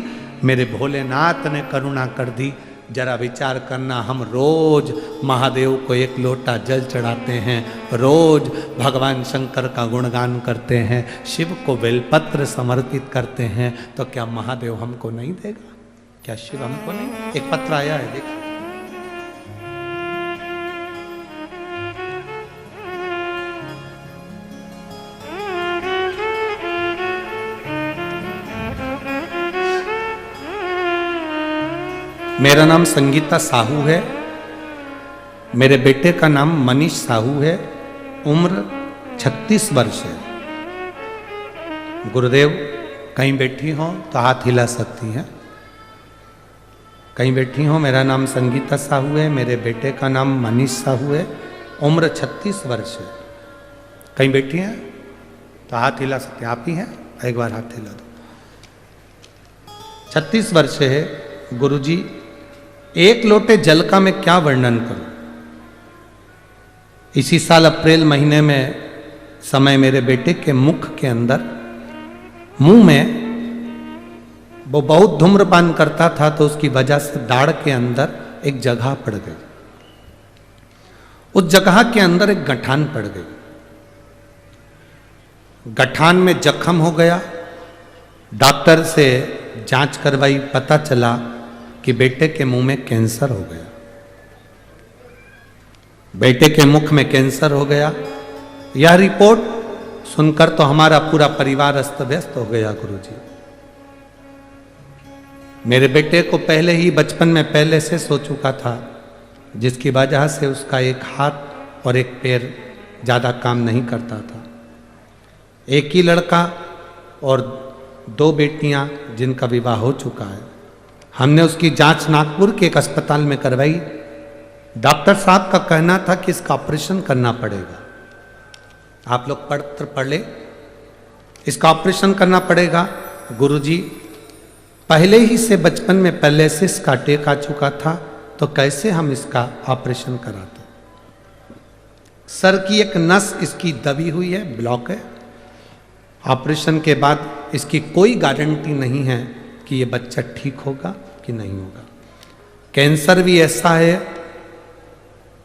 [SPEAKER 1] मेरे भोलेनाथ ने करुणा कर दी। जरा विचार करना, हम रोज महादेव को एक लोटा जल चढ़ाते हैं, रोज भगवान शंकर का गुणगान करते हैं, शिव को बेलपत्र समर्पित करते हैं, तो क्या महादेव हमको नहीं देगा? क्या शिव हमको नहीं? एक पत्र आया है, देखिए। मेरा नाम संगीता साहू है, मेरे बेटे का नाम मनीष साहू है, उम्र 36 वर्ष है। गुरुदेव कहीं बैठी हो तो हाथ हिला सकती हैं, कहीं बैठी हो। मेरा नाम संगीता साहू है, मेरे बेटे का नाम मनीष साहू है, उम्र 36 वर्ष है। कहीं बैठी हैं तो हाथ हिला सकते हैं, आप ही हैं, एक बार हाथ हिला दो। 36 वर्ष है। गुरुजी एक लोटे जल का मैं क्या वर्णन करूं? इसी साल अप्रैल महीने में समय मेरे बेटे के मुख के अंदर, मुंह में, वो बहुत धूम्रपान करता था तो उसकी वजह से दाढ़ के अंदर एक जगह पड़ गई, उस जगह के अंदर एक गठान पड़ गई, गठान में जख्म हो गया। डॉक्टर से जांच करवाई, पता चला कि बेटे के मुंह में कैंसर हो गया, बेटे के मुख में कैंसर हो गया। यह रिपोर्ट सुनकर तो हमारा पूरा परिवार अस्त व्यस्त हो गया गुरुजी। मेरे बेटे को पहले ही बचपन में पहले से सो चुका था, जिसकी वजह से उसका एक हाथ और एक पैर ज़्यादा काम नहीं करता था। एक ही लड़का और 2 बेटियां जिनका विवाह हो चुका है। हमने उसकी जांच नागपुर के एक अस्पताल में करवाई। डॉक्टर साहब का कहना था कि इसका ऑपरेशन करना पड़ेगा। आप लोग पढ़ ले, इसका ऑपरेशन करना पड़ेगा। गुरुजी, पहले ही से बचपन में पैरालिसिस का अटैक आ चुका था, तो कैसे हम इसका ऑपरेशन कराते। सर की एक नस इसकी दबी हुई है, ब्लॉक है। ऑपरेशन के बाद इसकी कोई गारंटी नहीं है कि ये बच्चा ठीक होगा कि नहीं होगा। कैंसर भी ऐसा है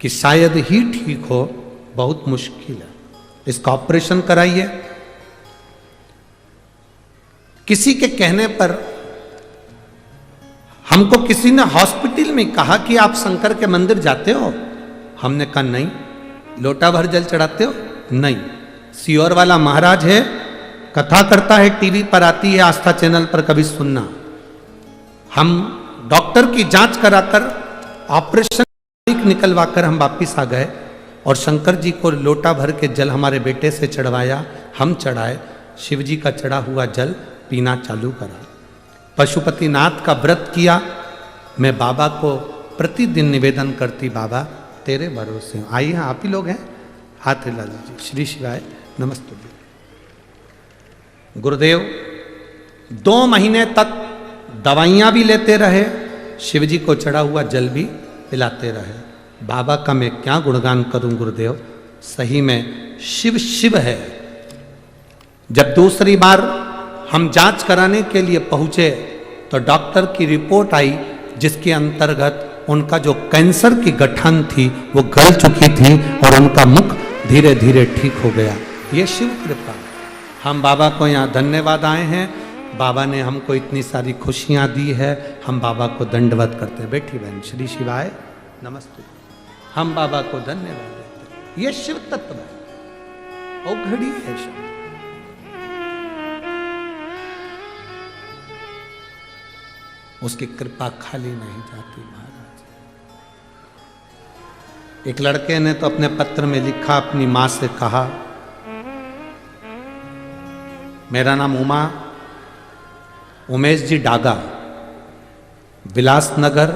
[SPEAKER 1] कि शायद ही ठीक हो, बहुत मुश्किल है। इसका ऑपरेशन कराइए। किसी के कहने पर हमको किसी ने हॉस्पिटल में कहा कि आप शंकर के मंदिर जाते हो। हमने कहा नहीं। लोटा भर जल चढ़ाते हो? नहीं। सीहोर वाला महाराज है, कथा करता है, टीवी पर आती है आस्था चैनल पर, कभी सुनना। हम डॉक्टर की जांच कराकर ऑपरेशन निकलवाकर हम वापिस आ गए और शंकर जी को लोटा भर के जल हमारे बेटे से चढ़वाया, हम चढ़ाए। शिव जी का चढ़ा हुआ जल पीना चालू करा। पशुपतिनाथ का व्रत किया। मैं बाबा को प्रतिदिन निवेदन करती, बाबा तेरे भरोसे। आइए, आप ही लोग हैं, हाथ हिला लीजिए। श्री शिवाय, नमस्ते। गुरुदेव 2 महीने तक दवाइयाँ भी लेते रहे, शिव जी को चढ़ा हुआ जल भी पिलाते रहे। बाबा का मैं क्या गुणगान करूं गुरुदेव, सही में शिव शिव है। जब दूसरी बार हम जांच कराने के लिए पहुंचे तो डॉक्टर की रिपोर्ट आई, जिसके अंतर्गत उनका जो कैंसर की गठन थी वो गल चुकी थी और उनका मुख धीरे धीरे ठीक हो गया। ये शिव कृपा। हम बाबा को यहाँ धन्यवाद आए हैं। बाबा ने हमको इतनी सारी खुशियाँ दी है, हम बाबा को दंडवत करते हैं। बेटी बहन, श्री शिवाय, नमस्ते। हम बाबा को धन्यवाद देते हैं। ये शिव तत्व है, और घड़ी है शिव। उसकी कृपा खाली नहीं जाती महाराज। एक लड़के ने तो अपने पत्र में लिखा, अपनी मां से कहा, मेरा नाम उमेश जी डागा, विलासनगर,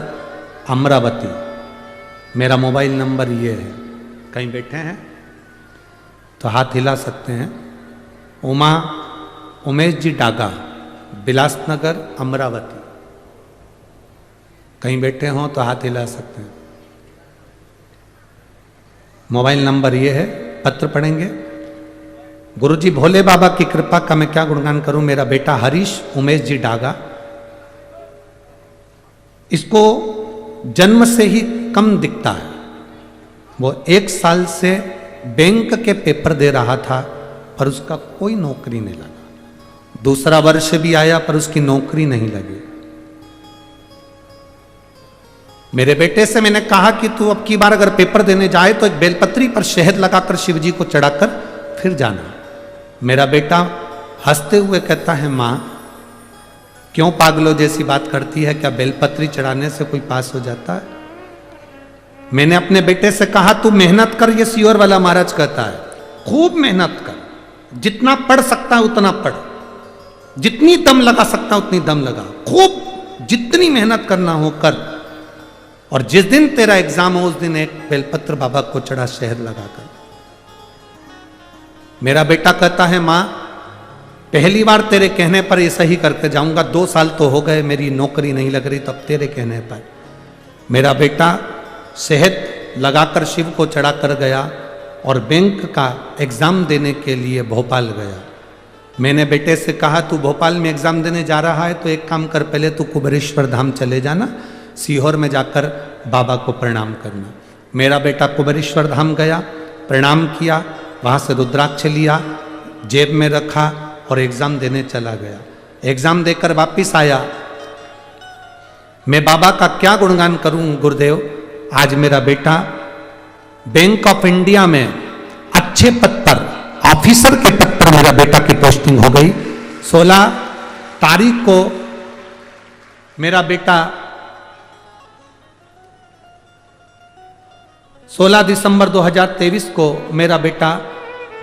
[SPEAKER 1] अमरावती। मेरा मोबाइल नंबर ये है। कहीं बैठे हैं तो हाथ हिला सकते हैं। उमेश जी डागा, विलासनगर, अमरावती। कहीं बैठे हों तो हाथ हिला सकते हैं। मोबाइल नंबर ये है। पत्र पढ़ेंगे। गुरुजी, भोले बाबा की कृपा का मैं क्या गुणगान करूं। मेरा बेटा हरीश उमेश जी डागा, इसको जन्म से ही कम दिखता है। वो 1 साल से बैंक के पेपर दे रहा था, पर उसका कोई नौकरी नहीं लगा। दूसरा वर्ष भी आया, पर उसकी नौकरी नहीं लगी। मेरे बेटे से मैंने कहा कि तू अब की बार अगर पेपर देने जाए तो एक बेलपत्री पर शहद लगाकर शिव जी को चढ़ाकर फिर जाना। मेरा बेटा हंसते हुए कहता है, माँ क्यों पागलों जैसी बात करती है, क्या बेलपत्री चढ़ाने से कोई पास हो जाता है। मैंने अपने बेटे से कहा, तू मेहनत कर। ये सीहोर वाला महाराज कहता है, खूब मेहनत कर, जितना पढ़ सकता है उतना पढ़, जितनी दम लगा सकता उतनी दम लगा, खूब जितनी मेहनत करना हो कर, और जिस दिन तेरा एग्जाम हो उस दिन एक बेलपत्र बाबा को चढ़ा शहद लगाकर। मेरा बेटा कहता है, माँ पहली बार तेरे कहने पर ये सही करके जाऊंगा, 2 साल तो हो गए मेरी नौकरी नहीं लग रही, तब तेरे कहने पर मेरा बेटा शहद लगाकर शिव को चढ़ा कर गया और बैंक का एग्जाम देने के लिए भोपाल गया। मैंने बेटे से कहा, तू भोपाल में एग्जाम देने जा रहा है तो एक काम कर, पहले तू कुबेरेश्वर धाम चले जाना, सीहोर में जाकर बाबा को प्रणाम करना। मेरा बेटा कुबेरेश्वर धाम गया, प्रणाम किया, वहाँ से रुद्राक्ष लिया, जेब में रखा और एग्जाम देने चला गया। एग्जाम देकर वापिस आया। मैं बाबा का क्या गुणगान करूं गुरुदेव। आज मेरा बेटा बैंक ऑफ इंडिया में अच्छे पद पर, ऑफिसर के पद पर मेरा बेटा की पोस्टिंग हो गई। 16 तारीख को मेरा बेटा 16 दिसंबर 2023 को मेरा बेटा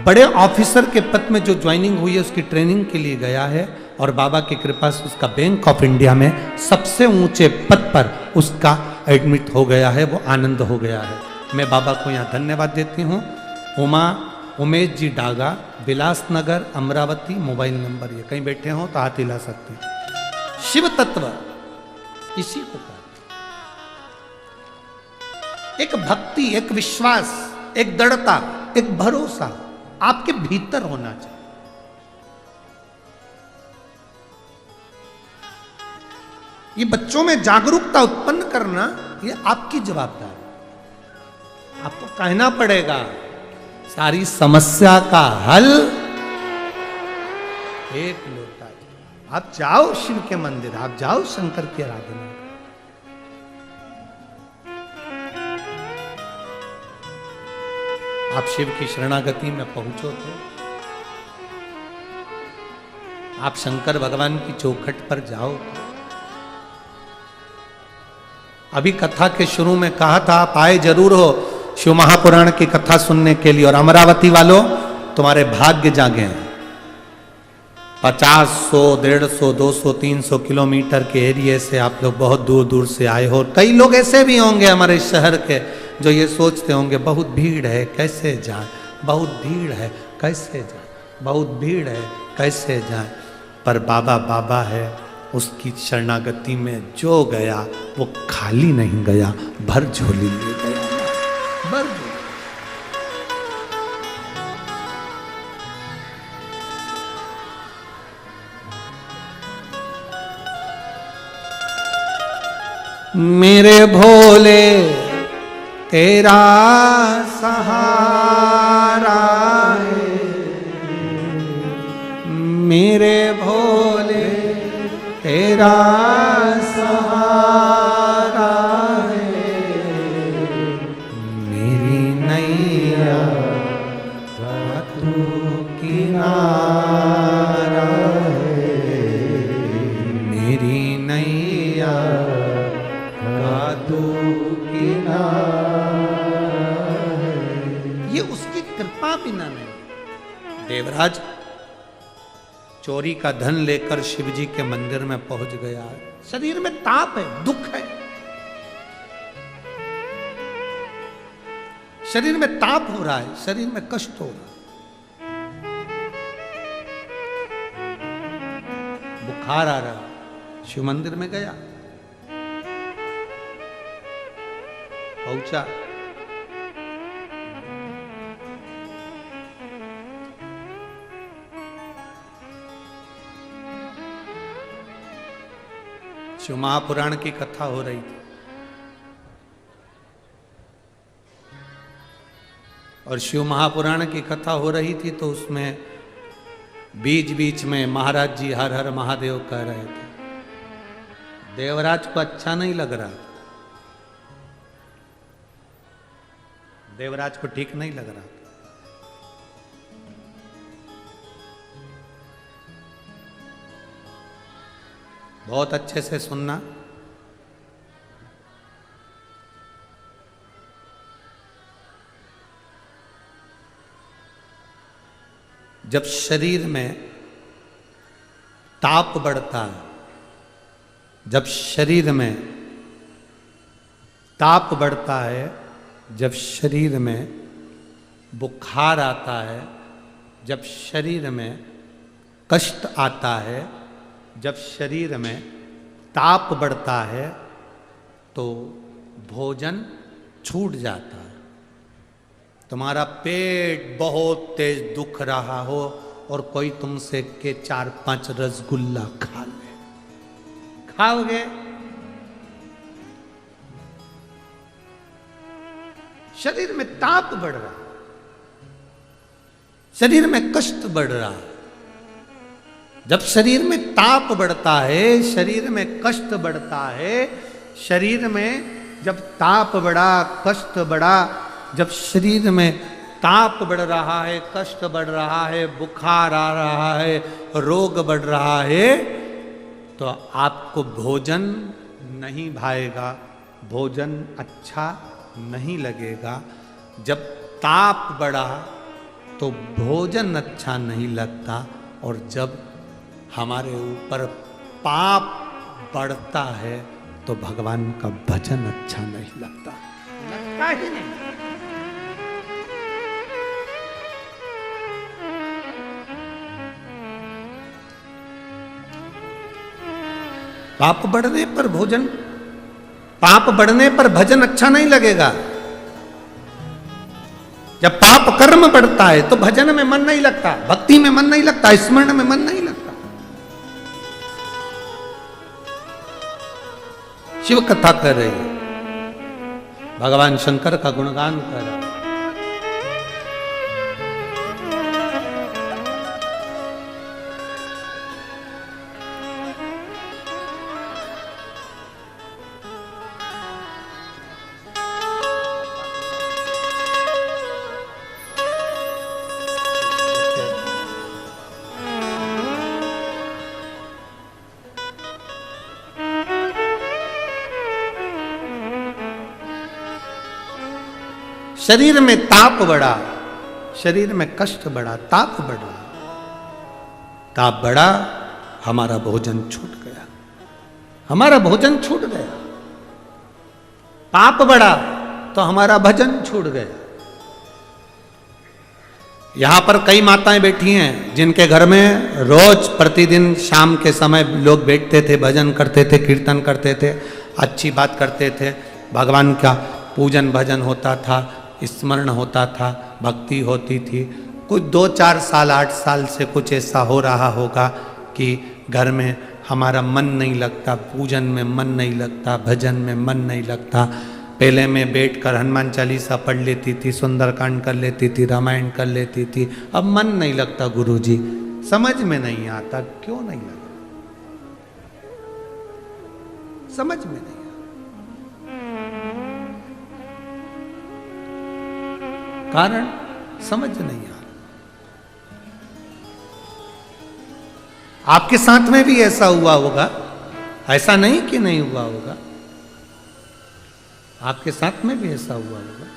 [SPEAKER 1] बड़े ऑफिसर के पद में जो ज्वाइनिंग हुई है उसकी ट्रेनिंग के लिए गया है और बाबा की कृपा से उसका बैंक ऑफ इंडिया में सबसे ऊंचे पद पर उसका एडमिट हो गया है। वो आनंद हो गया है। मैं बाबा को यहाँ धन्यवाद देती हूँ। उमेश जी डागा, विलासनगर, अमरावती। मोबाइल नंबर ये कहीं बैठे हो तो हाथ हिला सकते हैं। शिव तत्व इसी को कहते, एक भक्ति, एक विश्वास, एक दृढ़ता, एक भरोसा आपके भीतर होना चाहिए। ये बच्चों में जागरूकता उत्पन्न करना ये आपकी जवाबदारी। आपको कहना पड़ेगा सारी समस्या का हल एक लोटा। आप जाओ शिव के मंदिर, आप जाओ शंकर की आराधना, आप शिव की शरणागति में पहुंचो तो आप शंकर भगवान की चौखट पर जाओ। अभी कथा के शुरू में कहा था आप आए जरूर हो शिव महापुराण की कथा सुनने के लिए। और अमरावती वालों तुम्हारे भाग्य जागे हैं। 50, 100, 150, 200, 300 किलोमीटर के एरिया से आप लोग बहुत दूर दूर से आए हो। कई लोग ऐसे भी होंगे हमारे शहर के जो ये सोचते होंगे बहुत भीड़ है कैसे जाए, बहुत भीड़ है कैसे जाए, बहुत भीड़ है कैसे जाए। पर बाबा बाबा है, उसकी शरणागति में जो गया वो खाली नहीं गया, भर झोली ले गया, भर झोली। मेरे भोले तेरा सहारा है, मेरे भोले तेरा सहारा है, मेरी नैया तू किनारा है, मेरी नैया तू ये उसकी कृपा बिना नहीं। देवराज चोरी का धन लेकर शिवजी के मंदिर में पहुंच गया। शरीर में ताप है, दुख है, शरीर में ताप हो रहा है, शरीर में कष्ट हो रहा है, बुखार आ रहा है। शिव मंदिर में गया, पहुंचा, शिव महापुराण की कथा हो रही थी और शिव महापुराण की कथा हो रही थी तो उसमें बीच बीच में महाराज जी हर हर महादेव कह रहे थे। देवराज को अच्छा नहीं लग रहा, देवराज को ठीक नहीं लग रहा। बहुत अच्छे से सुनना। जब शरीर में ताप बढ़ता है, जब शरीर में ताप बढ़ता है, जब शरीर में बुखार आता है, जब शरीर में कष्ट आता है, जब शरीर में ताप बढ़ता है तो भोजन छूट जाता है। तुम्हारा पेट बहुत तेज दुख रहा हो और कोई तुमसे के 4-5 रसगुल्ला खा ले, खाओगे? शरीर में ताप बढ़ रहा, शरीर में कष्ट बढ़ रहा। जब शरीर में ताप बढ़ता है, शरीर में कष्ट बढ़ता है, शरीर में जब ताप बढ़ा, कष्ट बढ़ा, जब शरीर में ताप बढ़ रहा है, कष्ट बढ़ रहा है, बुखार आ रहा है, रोग बढ़ रहा है, तो आपको भोजन नहीं भाएगा, भोजन अच्छा नहीं लगेगा। जब ताप बढ़ा तो भोजन अच्छा नहीं लगता, और जब हमारे ऊपर पाप बढ़ता है तो भगवान का भजन अच्छा नहीं लगता, लगता ही नहीं। पाप बढ़ने पर भोजन, पाप बढ़ने पर भजन अच्छा नहीं लगेगा। जब पाप कर्म बढ़ता है तो भजन में मन नहीं लगता, भक्ति में मन नहीं लगता, स्मरण में मन नहीं लगता। शिव कथा कर रही है, भगवान शंकर का गुणगान कर रहा है। शरीर में ताप बढ़ा, शरीर में कष्ट बढ़ा, ताप बढ़ा, ताप बढ़ा, हमारा भोजन छूट गया, हमारा भोजन छूट गया। पाप बढ़ा तो हमारा भजन छूट गया। यहां पर कई माताएं बैठी हैं जिनके घर में रोज प्रतिदिन शाम के समय लोग बैठते थे, भजन करते थे, कीर्तन करते थे, अच्छी बात करते थे, भगवान का पूजन भजन होता था, स्मरण होता था, भक्ति होती थी। कुछ 2-4 साल 8 साल से कुछ ऐसा हो रहा होगा कि घर में हमारा मन नहीं लगता, पूजन में मन नहीं लगता, भजन में मन नहीं लगता। पहले मैं बैठकर हनुमान चालीसा पढ़ लेती थी, सुंदरकांड कर लेती थी, रामायण कर लेती थी, अब मन नहीं लगता गुरुजी, समझ में नहीं आता। क्यों नहीं लगता? समझ में नहीं। कारण समझ नहीं आ रहा। आपके साथ में भी ऐसा हुआ होगा, ऐसा नहीं कि नहीं हुआ होगा, आपके साथ में भी ऐसा हुआ होगा।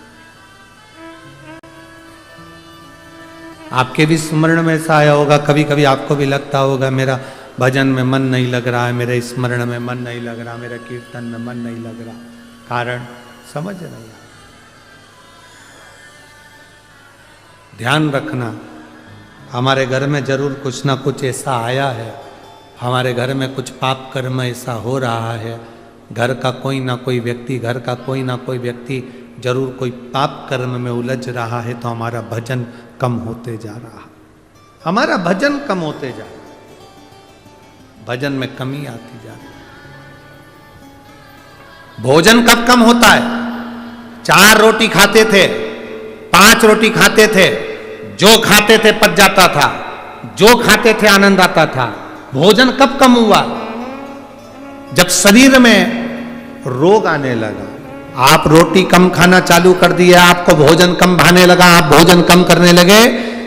[SPEAKER 1] आपके भी स्मरण में ऐसा आया होगा, कभी कभी आपको भी लगता होगा मेरा भजन में मन नहीं लग रहा है, मेरे स्मरण में मन नहीं लग रहा, मेरे कीर्तन में मन नहीं लग रहा। कारण समझ नहीं आ रहा। ध्यान रखना, हमारे घर में जरूर कुछ ना कुछ ऐसा आया है, हमारे घर में कुछ पाप कर्म ऐसा हो रहा है, घर का कोई ना कोई व्यक्ति, घर का कोई ना कोई व्यक्ति जरूर कोई पाप कर्म में उलझ रहा है, तो हमारा भजन कम होते जा रहा है, हमारा भजन कम होते जा रहा है, भजन में कमी आती जा रही है। भोजन कब कम होता है? 4 रोटी खाते थे, 5 रोटी खाते थे, जो खाते थे पच जाता था, जो खाते थे आनंद आता था। भोजन कब कम हुआ? जब शरीर में रोग आने लगा। आप रोटी कम खाना चालू कर दिए, आपको भोजन कम भाने लगा, आप भोजन कम करने लगे,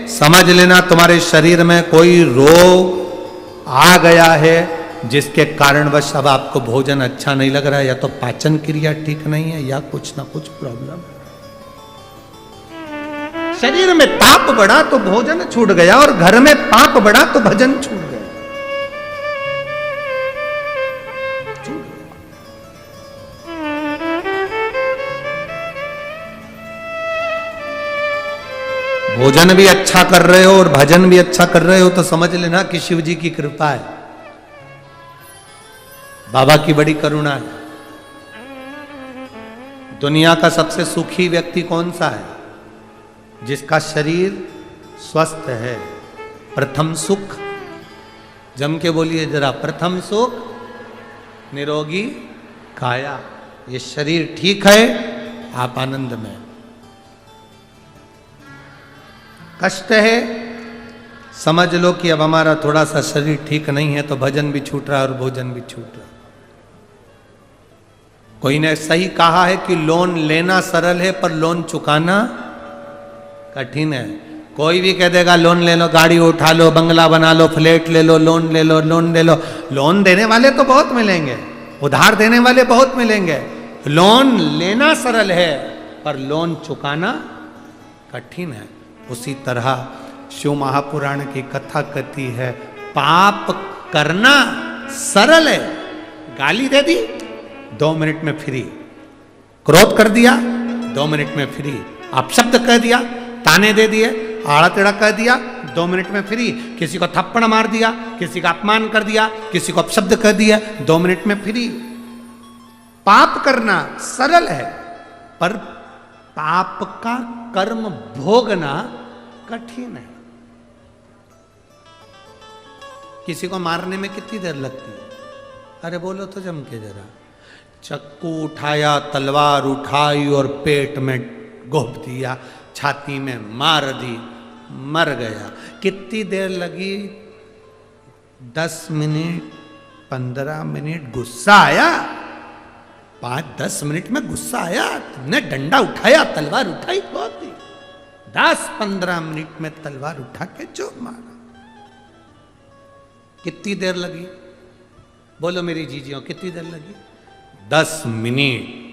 [SPEAKER 1] समझ लेना तुम्हारे शरीर में कोई रोग आ गया है, जिसके कारणवश अब आपको भोजन अच्छा नहीं लग रहा है। या तो पाचन क्रिया ठीक नहीं है, या कुछ ना कुछ प्रॉब्लम है। शरीर में ताप बढ़ा तो भोजन छूट गया, और घर में पाप बढ़ा तो भजन छूट गया। भोजन भी अच्छा कर रहे हो और भजन भी अच्छा कर रहे हो तो समझ लेना कि शिव जी की कृपा है, बाबा की बड़ी करुणा है। दुनिया का सबसे सुखी व्यक्ति कौन सा है? जिसका शरीर स्वस्थ है। प्रथम सुख, जम के बोलिए जरा, प्रथम सुख निरोगी काया। ये शरीर ठीक है, आप आनंद में। कष्ट है, समझ लो कि अब हमारा थोड़ा सा शरीर ठीक नहीं है, तो भजन भी छूट रहा है और भोजन भी छूट रहा है। कोई ने सही कहा है कि लोन लेना सरल है पर लोन चुकाना कठिन है। कोई भी कह देगा लोन ले लो, गाड़ी उठा लो, बंगला बना लो, फ्लैट ले लो, लोन ले लो, लोन ले लो। लोन देने वाले तो बहुत मिलेंगे, उधार देने वाले बहुत मिलेंगे। लोन लेना सरल है पर लोन चुकाना कठिन है। उसी तरह शिव महापुराण की कथा कहती है पाप करना सरल है। गाली दे दी 2 मिनट में फ्री, क्रोध कर दिया 2 मिनट में फ्री, अपशब्द कह दिया, ताने दे दिए, आड़ा टेढ़ा कह दिया 2 मिनट में फ्री, किसी को थप्पड़ मार दिया, किसी का अपमान कर दिया, किसी को अपशब्द कह दिया 2 मिनट में फ्री। पाप करना सरल है पर पाप का कर्म भोगना कठिन है। किसी को मारने में कितनी देर लगती है? अरे बोलो तो जम के जरा। चक्कू उठाया, तलवार उठाई और पेट में घोंप दिया, छाती में मार दी, मर गया। कितनी देर लगी? 10 मिनट, 15 मिनट। गुस्सा आया? 5-10 मिनट में गुस्सा आया? तुमने डंडा उठाया, तलवार उठाई, बहुत ही 10-15 मिनट में तलवार उठा के जो मारा। कितनी देर लगी? बोलो मेरी जीजियों, कितनी देर लगी? 10 मिनट।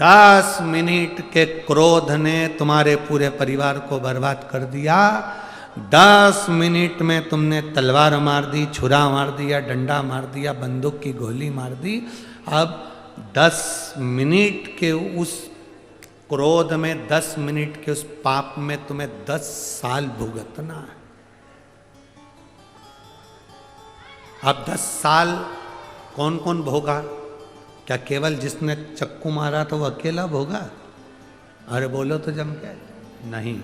[SPEAKER 1] 10 मिनट के क्रोध ने तुम्हारे पूरे परिवार को बर्बाद कर दिया। 10 मिनट में तुमने तलवार मार दी, छुरा मार दिया, डंडा मार दिया, बंदूक की गोली मार दी। अब 10 मिनट के उस क्रोध में, 10 मिनट के उस पाप में तुम्हें 10 साल भुगतना है। अब 10 साल कौन कौन भोगा? क्या केवल जिसने चक्कू मारा तो वो अकेला भोगा? अरे बोलो तो जम के। नहीं,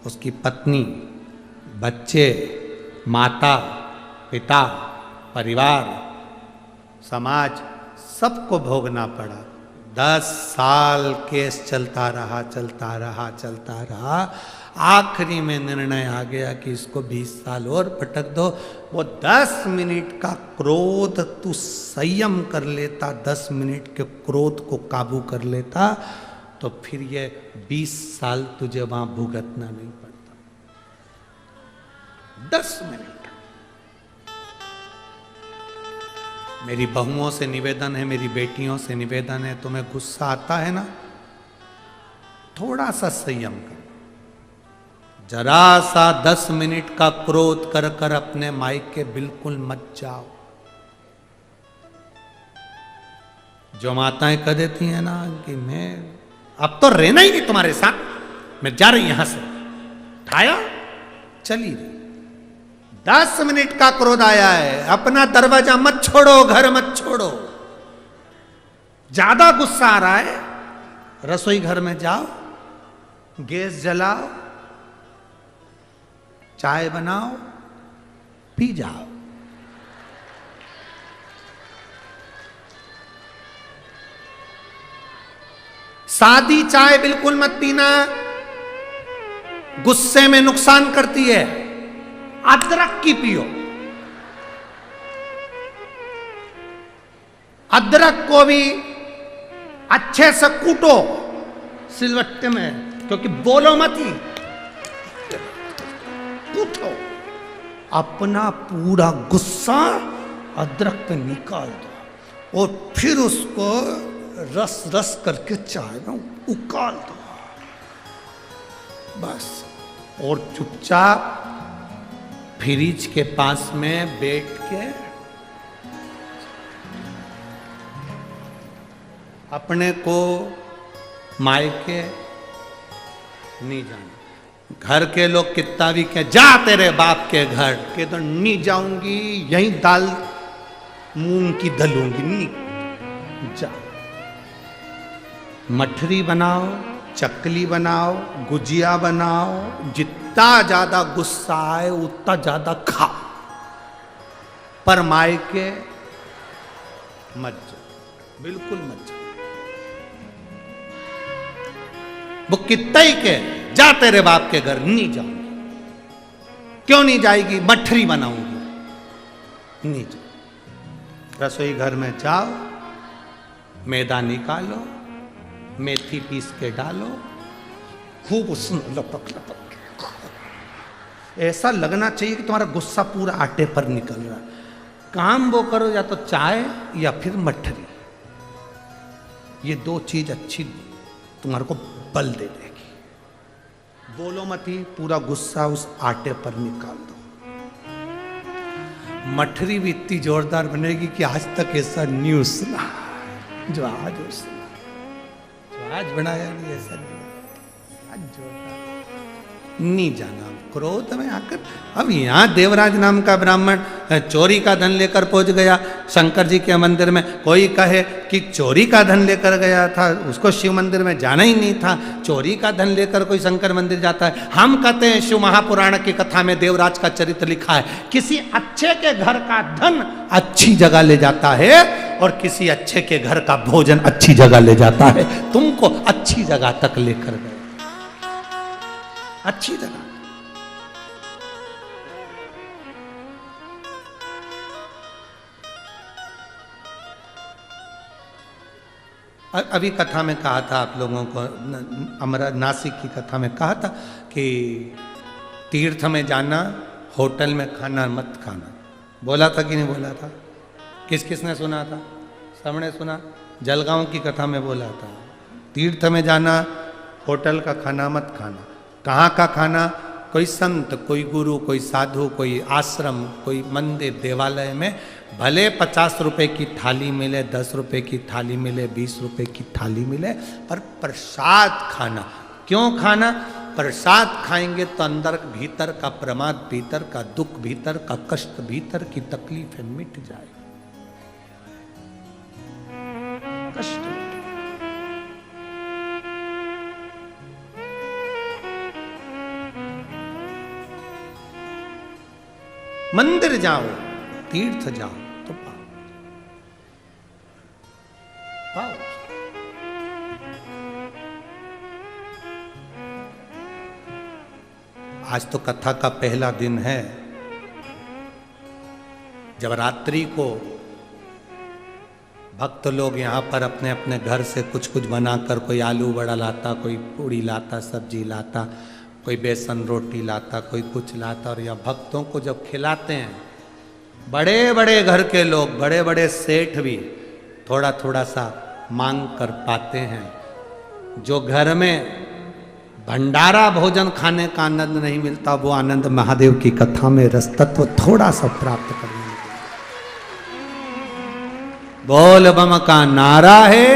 [SPEAKER 1] उसकी पत्नी, बच्चे, माता, पिता, परिवार, समाज, सबको भोगना पड़ा। 10 साल केस चलता रहा, चलता रहा, चलता रहा। आखिरी में निर्णय आ गया कि इसको 20 साल और पटक दो। वो 10 मिनट का क्रोध तू संयम कर लेता, 10 मिनट के क्रोध को काबू कर लेता, तो फिर ये 20 साल तुझे वहां भुगतना नहीं पड़ता। 10 मिनट। मेरी बहुओं से निवेदन है, मेरी बेटियों से निवेदन है, तुम्हें गुस्सा आता है ना, थोड़ा सा संयम करो। जरा सा 10 मिनट का क्रोध कर कर अपने मायके बिल्कुल मत जाओ। जो माताएं कह देती हैं ना कि मैं अब तो रहना ही नहीं तुम्हारे साथ, मैं जा रही यहां से, उठाया चली रही। 10 मिनट का क्रोध आया है, अपना दरवाजा मत छोड़ो, घर मत छोड़ो। ज्यादा गुस्सा आ रहा है, रसोई घर में जाओ, गैस जलाओ, चाय बनाओ, पी जाओ। सादी चाय बिल्कुल मत पीना, गुस्से में नुकसान करती है। अदरक की पियो। अदरक को भी अच्छे से कूटो सिलवट्टे में, क्योंकि बोलो मत ही, कूटो। अपना पूरा गुस्सा अदरक पे निकाल दो और फिर उसको रस रस करके चाय में उकाल दो, बस। और चुपचाप फ्रिज के पास में बैठ के अपने को मायके नहीं जाना। घर के लोग कितना भी कह जा तेरे बाप के घर के, तो नहीं जाऊंगी, यहीं दाल मूंग की दलूंगी, नहीं जा। मठरी बनाओ, चकली बनाओ, गुजिया बनाओ, जितना ज्यादा गुस्सा आए उतना ज्यादा खाओ, पर मायके मत जाओ, बिल्कुल मत जाओ। वो कितना ही के जा तेरे बाप के घर, नहीं जाऊंगी। क्यों नहीं जाएगी? मठरी बनाऊंगी, नहीं जाओ। रसोई घर में जाओ, मैदा निकालो, मेथी पीस के डालो, खूब उसमें लपक लपक ऐसा लगना चाहिए कि तुम्हारा गुस्सा पूरा आटे पर निकल रहा है। काम वो करो या तो चाय या फिर मठरी, ये दो चीज अच्छी तुम्हारे को बल दे देगी। बोलो मत ही, पूरा गुस्सा उस आटे पर निकाल दो। मठरी भी इतनी जोरदार बनेगी कि आज तक ऐसा न्यूज सुना जो आज सुना, जो आज बनाया नहीं ऐसा नहीं। आज जोरदार नहीं जाना क्रोध में आकर। अब यहाँ देवराज नाम का ब्राह्मण चोरी का धन लेकर पहुंच गया शंकर जी के मंदिर में। कोई कहे कि चोरी का धन लेकर गया था, उसको शिव मंदिर में जाना ही नहीं था। चोरी का धन लेकर कोई शंकर मंदिर जाता है? हम कहते हैं शिव महापुराण की कथा में देवराज का चरित्र लिखा है, किसी अच्छे के घर का धन अच्छी जगह ले जाता है और किसी अच्छे के घर का भोजन अच्छी जगह ले जाता है। तुमको अच्छी जगह तक लेकर गए, अच्छी जगह। अभी कथा में कहा था आप लोगों को, नासिक की कथा में कहा था कि तीर्थ में जाना, होटल में खाना मत खाना। बोला था कि नहीं बोला था? किस किसने सुना था? सबने सुना। जलगांव की कथा में बोला था तीर्थ में जाना, होटल का खाना मत खाना। कहाँ का खाना? कोई संत, कोई गुरु, कोई साधु, कोई आश्रम, कोई मंदिर, देवालय में भले 50 रुपए की थाली मिले, 10 रुपए की थाली मिले, 20 रुपए की थाली मिले, पर प्रसाद खाना। क्यों खाना? प्रसाद खाएंगे तो अंदर भीतर का प्रमाद, भीतर का दुख, भीतर का कष्ट, भीतर की तकलीफें मिट जाएगी। कष्ट मंदिर जाओ, तीर्थ जाओ तो पाओ, पाओ। आज तो कथा का पहला दिन है। जब रात्रि को भक्त लोग यहाँ पर अपने अपने घर से कुछ कुछ बनाकर, कोई आलू बड़ा लाता, कोई पूड़ी लाता, सब्जी लाता, कोई बेसन रोटी लाता, कोई कुछ लाता, और यह भक्तों को जब खिलाते हैं, बड़े बड़े घर के लोग, बड़े बड़े सेठ भी थोड़ा थोड़ा सा मांग कर पाते हैं। जो घर में भंडारा भोजन खाने का आनंद नहीं मिलता, वो आनंद महादेव की कथा में रस तत्व थोड़ा सा प्राप्त करने में। बोल बम का नारा है,